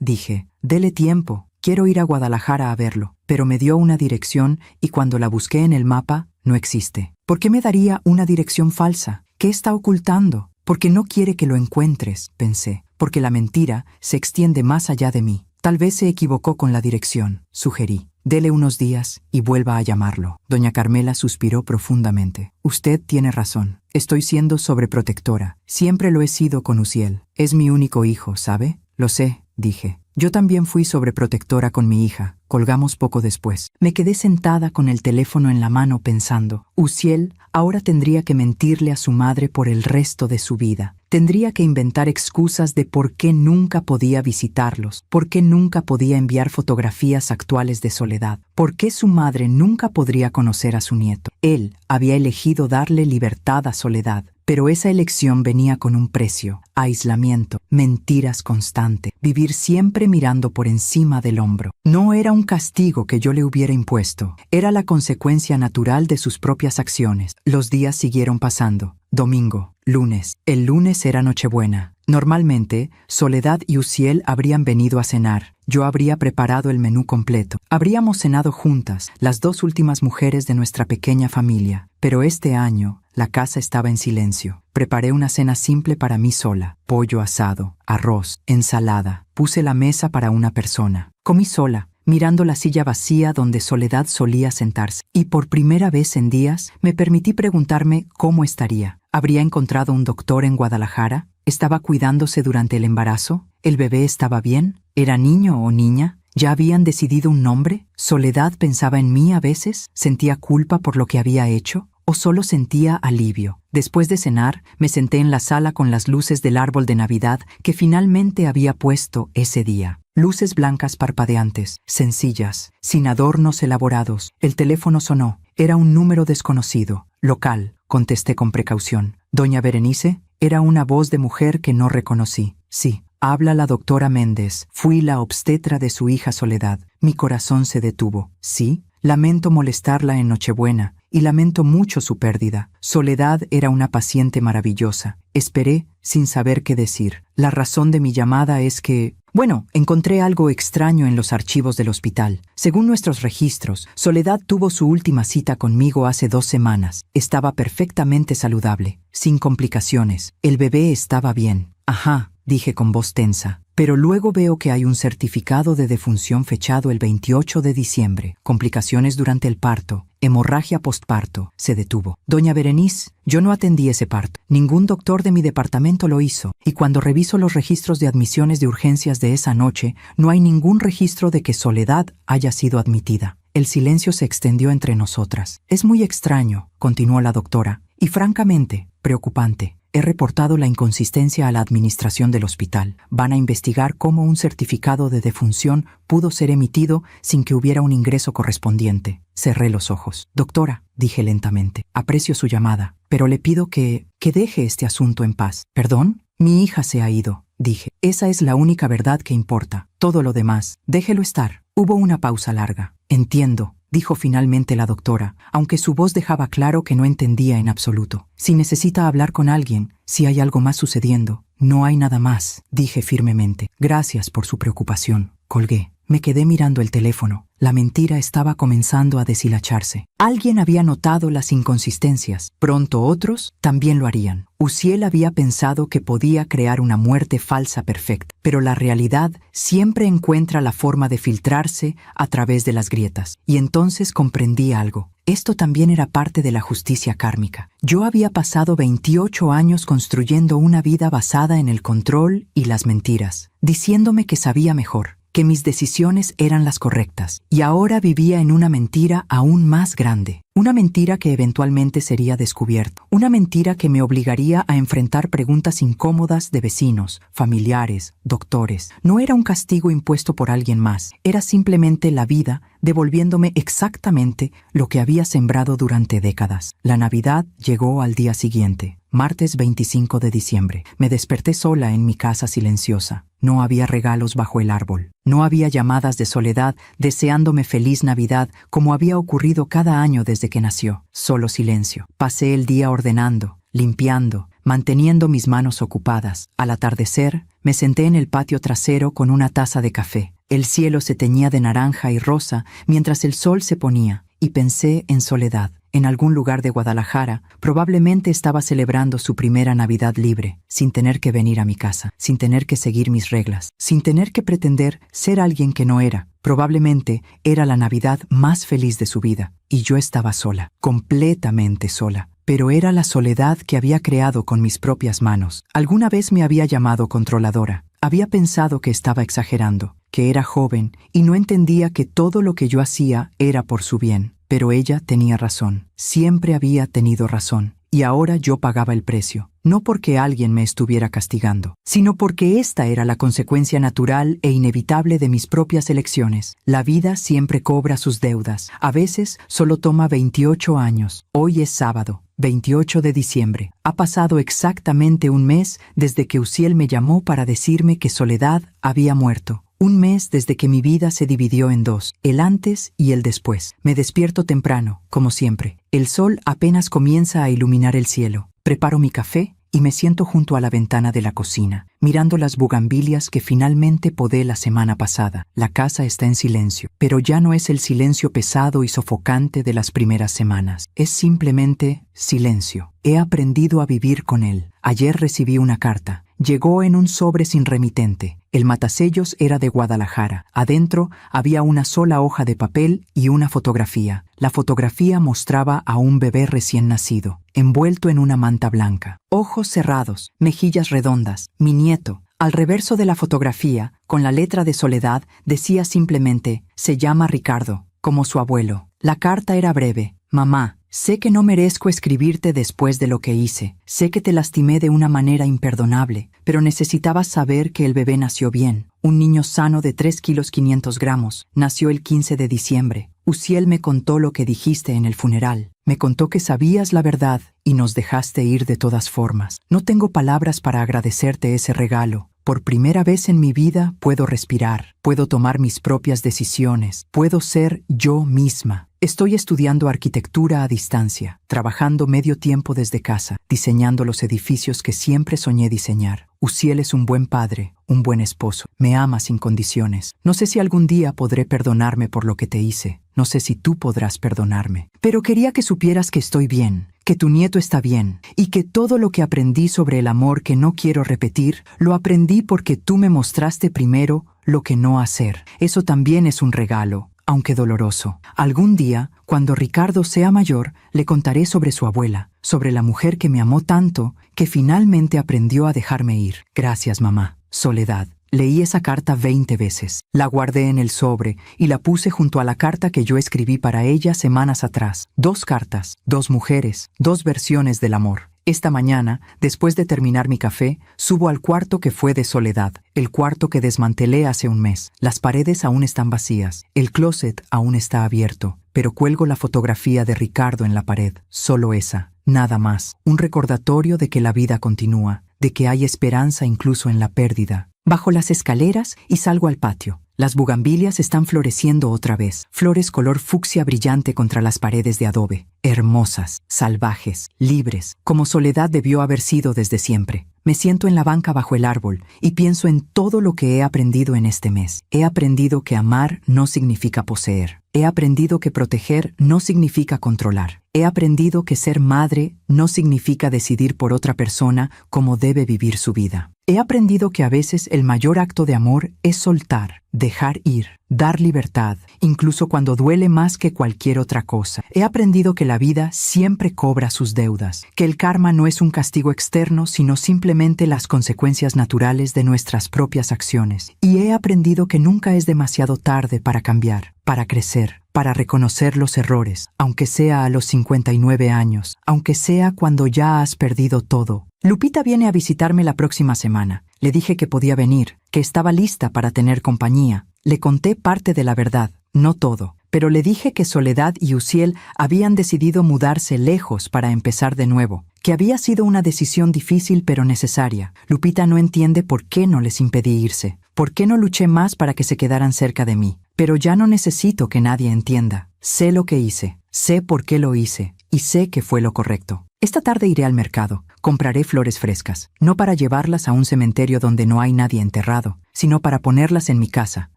dije. «Dele tiempo. Quiero ir a Guadalajara a verlo». Pero me dio una dirección y cuando la busqué en el mapa, no existe. ¿Por qué me daría una dirección falsa? ¿Qué está ocultando? «Porque no quiere que lo encuentres», pensé. «Porque la mentira se extiende más allá de mí». «Tal vez se equivocó con la dirección», sugerí. «Dele unos días y vuelva a llamarlo». Doña Carmela suspiró profundamente. «Usted tiene razón. Estoy siendo sobreprotectora. Siempre lo he sido con Uziel. Es mi único hijo, ¿sabe?» «Lo sé», dije. «Yo también fui sobreprotectora con mi hija». Colgamos poco después. Me quedé sentada con el teléfono en la mano pensando. Uziel ahora tendría que mentirle a su madre por el resto de su vida. Tendría que inventar excusas de por qué nunca podía visitarlos, por qué nunca podía enviar fotografías actuales de Soledad, por qué su madre nunca podría conocer a su nieto. Él había elegido darle libertad a Soledad, pero esa elección venía con un precio: aislamiento, mentiras constante, vivir siempre mirando por encima del hombro. No era un castigo que yo le hubiera impuesto, era la consecuencia natural de sus propias acciones. Los días siguieron pasando. Domingo, lunes. El lunes era Nochebuena. Normalmente, Soledad y Uziel habrían venido a cenar. Yo habría preparado el menú completo. Habríamos cenado juntas, las dos últimas mujeres de nuestra pequeña familia. Pero este año, la casa estaba en silencio. Preparé una cena simple para mí sola. Pollo asado, arroz, ensalada. Puse la mesa para una persona. Comí sola, mirando la silla vacía donde Soledad solía sentarse. Y por primera vez en días, me permití preguntarme cómo estaría. ¿Habría encontrado un doctor en Guadalajara? ¿Estaba cuidándose durante el embarazo? ¿El bebé estaba bien? ¿Era niño o niña? ¿Ya habían decidido un nombre? ¿Soledad pensaba en mí a veces? ¿Sentía culpa por lo que había hecho? ¿O solo sentía alivio? Después de cenar, me senté en la sala con las luces del árbol de Navidad que finalmente había puesto ese día. Luces blancas parpadeantes, sencillas, sin adornos elaborados. El teléfono sonó. Era un número desconocido. «Local», contesté con precaución. «Doña Berenice». Era una voz de mujer que no reconocí. «Sí, habla la doctora Méndez. Fui la obstetra de su hija Soledad». Mi corazón se detuvo. «¿Sí? Lamento molestarla en Nochebuena y lamento mucho su pérdida. Soledad era una paciente maravillosa». Esperé sin saber qué decir. La razón de mi llamada es que... Bueno, encontré algo extraño en los archivos del hospital. Según nuestros registros, Soledad tuvo su última cita conmigo hace 2 semanas. Estaba perfectamente saludable, sin complicaciones. El bebé estaba bien. «Ajá», dije con voz tensa. Pero luego veo que hay un certificado de defunción fechado el 28 de diciembre. Complicaciones durante el parto. Hemorragia postparto. Se detuvo. «Doña Berenice, yo no atendí ese parto. Ningún doctor de mi departamento lo hizo. Y cuando reviso los registros de admisiones de urgencias de esa noche, no hay ningún registro de que Soledad haya sido admitida». El silencio se extendió entre nosotras. «Es muy extraño», continuó la doctora, «y francamente, preocupante. He reportado la inconsistencia a la administración del hospital. Van a investigar cómo un certificado de defunción pudo ser emitido sin que hubiera un ingreso correspondiente. Cerré los ojos. Doctora, dije lentamente, aprecio su llamada, pero le pido que deje este asunto en paz. ¿Perdón? Mi hija se ha ido, dije. Esa es la única verdad que importa. Todo lo demás, déjelo estar. Hubo una pausa larga. Entiendo, dijo finalmente la doctora, aunque su voz dejaba claro que no entendía en absoluto. Si necesita hablar con alguien, si hay algo más sucediendo, no hay nada más, dije firmemente. Gracias por su preocupación. Colgué. Me quedé mirando el teléfono. La mentira estaba comenzando a deshilacharse. Alguien había notado las inconsistencias. Pronto otros también lo harían. Uziel había pensado que podía crear una muerte falsa perfecta, pero la realidad siempre encuentra la forma de filtrarse a través de las grietas. Y entonces comprendí algo. Esto también era parte de la justicia kármica. Yo había pasado 28 años construyendo una vida basada en el control y las mentiras, diciéndome que sabía mejor, que mis decisiones eran las correctas, y ahora vivía en una mentira aún más grande. Una mentira que eventualmente sería descubierta. Una mentira que me obligaría a enfrentar preguntas incómodas de vecinos, familiares, doctores. No era un castigo impuesto por alguien más. Era simplemente la vida devolviéndome exactamente lo que había sembrado durante décadas. La Navidad llegó al día siguiente. Martes 25 de diciembre. Me desperté sola en mi casa silenciosa. No había regalos bajo el árbol. No había llamadas de soledad deseándome feliz Navidad como había ocurrido cada año desde que nació. Solo silencio. Pasé el día ordenando, limpiando, manteniendo mis manos ocupadas. Al atardecer, me senté en el patio trasero con una taza de café. El cielo se teñía de naranja y rosa mientras el sol se ponía, y pensé en Soledad. En algún lugar de Guadalajara, probablemente estaba celebrando su primera Navidad libre, sin tener que venir a mi casa, sin tener que seguir mis reglas, sin tener que pretender ser alguien que no era. Probablemente era la Navidad más feliz de su vida, y yo estaba sola, completamente sola. Pero era la soledad que había creado con mis propias manos. Alguna vez me había llamado controladora. Había pensado que estaba exagerando, que era joven, y no entendía que todo lo que yo hacía era por su bien. Pero ella tenía razón, siempre había tenido razón, y ahora yo pagaba el precio, no porque alguien me estuviera castigando, sino porque esta era la consecuencia natural e inevitable de mis propias elecciones. La vida siempre cobra sus deudas, a veces solo toma 28 años. Hoy es sábado, 28 de diciembre. Ha pasado exactamente un mes desde que Uziel me llamó para decirme que Soledad había muerto. Un mes desde que mi vida se dividió en dos, el antes y el después. Me despierto temprano, como siempre. El sol apenas comienza a iluminar el cielo. Preparo mi café y me siento junto a la ventana de la cocina, mirando las bugambilias que finalmente podé la semana pasada. La casa está en silencio, pero ya no es el silencio pesado y sofocante de las primeras semanas. Es simplemente silencio. He aprendido a vivir con él. Ayer recibí una carta. Llegó en un sobre sin remitente. El matasellos era de Guadalajara. Adentro había una sola hoja de papel y una fotografía. La fotografía mostraba a un bebé recién nacido, envuelto en una manta blanca. Ojos cerrados, mejillas redondas. Mi nieto. Al reverso de la fotografía, con la letra de Soledad, decía simplemente, se llama Ricardo, como su abuelo. La carta era breve. Mamá, sé que no merezco escribirte después de lo que hice. Sé que te lastimé de una manera imperdonable, pero necesitabas saber que el bebé nació bien. Un niño sano de 3 kilos 500 gramos. Nació el 15 de diciembre. Uziel me contó lo que dijiste en el funeral. Me contó que sabías la verdad y nos dejaste ir de todas formas. No tengo palabras para agradecerte ese regalo. Por primera vez en mi vida puedo respirar, puedo tomar mis propias decisiones, puedo ser yo misma. Estoy estudiando arquitectura a distancia, trabajando medio tiempo desde casa, diseñando los edificios que siempre soñé diseñar. Uziel es un buen padre, un buen esposo. Me ama sin condiciones. No sé si algún día podré perdonarme por lo que te hice. No sé si tú podrás perdonarme. Pero quería que supieras que estoy bien, que tu nieto está bien, y que todo lo que aprendí sobre el amor que no quiero repetir, lo aprendí porque tú me mostraste primero lo que no hacer. Eso también es un regalo, aunque doloroso. Algún día, cuando Ricardo sea mayor, le contaré sobre su abuela, sobre la mujer que me amó tanto, que finalmente aprendió a dejarme ir. Gracias, mamá. Soledad. Leí esa carta 20 veces. La guardé en el sobre y la puse junto a la carta que yo escribí para ella semanas atrás. 2 cartas, 2 mujeres, 2 versiones del amor. Esta mañana, después de terminar mi café, subo al cuarto que fue de Soledad, el cuarto que desmantelé hace un mes. Las paredes aún están vacías, el closet aún está abierto, pero cuelgo la fotografía de Ricardo en la pared, solo esa, nada más. Un recordatorio de que la vida continúa, de que hay esperanza incluso en la pérdida. Bajo las escaleras y salgo al patio. Las bugambilias están floreciendo otra vez, flores color fucsia brillante contra las paredes de adobe, hermosas, salvajes, libres, como Soledad debió haber sido desde siempre. Me siento en la banca bajo el árbol y pienso en todo lo que he aprendido en este mes. He aprendido que amar no significa poseer. He aprendido que proteger no significa controlar. He aprendido que ser madre no significa decidir por otra persona cómo debe vivir su vida. He aprendido que a veces el mayor acto de amor es soltar, dejar ir, dar libertad, incluso cuando duele más que cualquier otra cosa. He aprendido que la vida siempre cobra sus deudas, que el karma no es un castigo externo, sino simplemente las consecuencias naturales de nuestras propias acciones. Y he aprendido que nunca es demasiado tarde para cambiar, para crecer, para reconocer los errores, aunque sea a los 59 años, aunque sea cuando ya has perdido todo. Lupita viene a visitarme la próxima semana. Le dije que podía venir, que estaba lista para tener compañía. Le conté parte de la verdad, no todo, pero le dije que Soledad y Uziel habían decidido mudarse lejos para empezar de nuevo, que había sido una decisión difícil pero necesaria. Lupita no entiende por qué no les impedí irse, por qué no luché más para que se quedaran cerca de mí. Pero ya no necesito que nadie entienda. Sé lo que hice, sé por qué lo hice, y sé que fue lo correcto. Esta tarde iré al mercado, compraré flores frescas, no para llevarlas a un cementerio donde no hay nadie enterrado, sino para ponerlas en mi casa,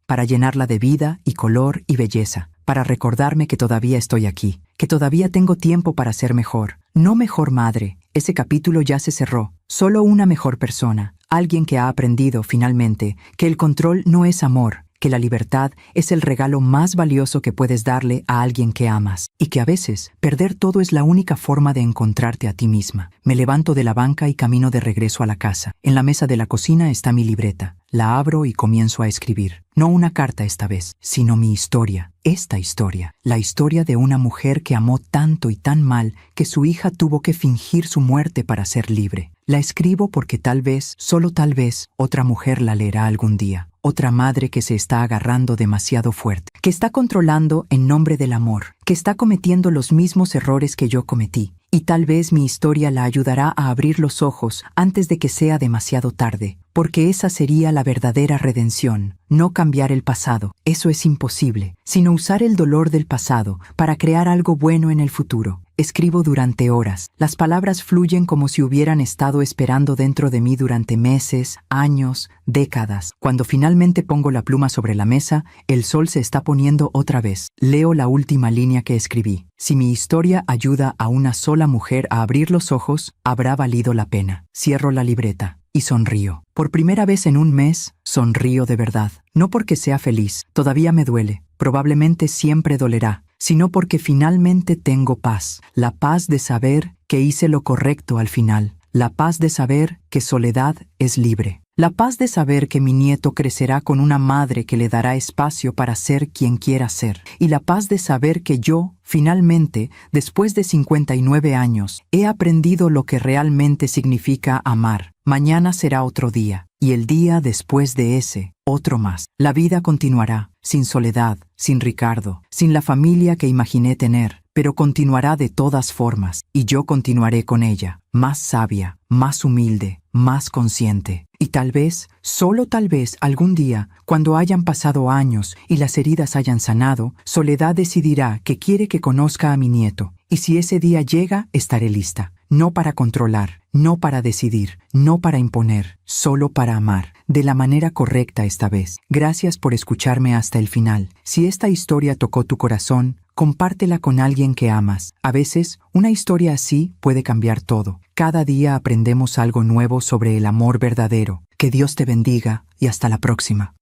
para llenarla de vida y color y belleza, para recordarme que todavía estoy aquí, que todavía tengo tiempo para ser mejor. No mejor madre, ese capítulo ya se cerró, solo una mejor persona, alguien que ha aprendido, finalmente, que el control no es amor, que la libertad es el regalo más valioso que puedes darle a alguien que amas, y que a veces perder todo es la única forma de encontrarte a ti misma. Me levanto de la banca y camino de regreso a la casa. En la mesa de la cocina está mi libreta. La abro y comienzo a escribir. No una carta esta vez, sino mi historia. Esta historia. La historia de una mujer que amó tanto y tan mal que su hija tuvo que fingir su muerte para ser libre. La escribo porque tal vez, solo tal vez, otra mujer la leerá algún día. Otra madre que se está agarrando demasiado fuerte, que está controlando en nombre del amor, que está cometiendo los mismos errores que yo cometí. Y tal vez mi historia la ayudará a abrir los ojos antes de que sea demasiado tarde, porque esa sería la verdadera redención, no cambiar el pasado. Eso es imposible, sino usar el dolor del pasado para crear algo bueno en el futuro. Escribo durante horas. Las palabras fluyen como si hubieran estado esperando dentro de mí durante meses, años, décadas. Cuando finalmente pongo la pluma sobre la mesa, el sol se está poniendo otra vez. Leo la última línea que escribí. Si mi historia ayuda a una sola mujer a abrir los ojos, habrá valido la pena. Cierro la libreta y sonrío. Por primera vez en un mes, sonrío de verdad. No porque sea feliz, todavía me duele. Probablemente siempre dolerá, sino porque finalmente tengo paz. La paz de saber que hice lo correcto al final. La paz de saber que Soledad es libre. La paz de saber que mi nieto crecerá con una madre que le dará espacio para ser quien quiera ser. Y la paz de saber que yo, finalmente, después de 59 años, he aprendido lo que realmente significa amar. Mañana será otro día, y el día después de ese, otro más. La vida continuará, sin Soledad, sin Ricardo, sin la familia que imaginé tener, pero continuará de todas formas, y yo continuaré con ella, más sabia, más humilde, más consciente. Y tal vez, solo tal vez, algún día, cuando hayan pasado años y las heridas hayan sanado, Soledad decidirá que quiere que conozca a mi nieto. Y si ese día llega, estaré lista. No para controlar, no para decidir, no para imponer, solo para amar. De la manera correcta esta vez. Gracias por escucharme hasta el final. Si esta historia tocó tu corazón, compártela con alguien que amas. A veces, una historia así puede cambiar todo. Cada día aprendemos algo nuevo sobre el amor verdadero. Que Dios te bendiga y hasta la próxima.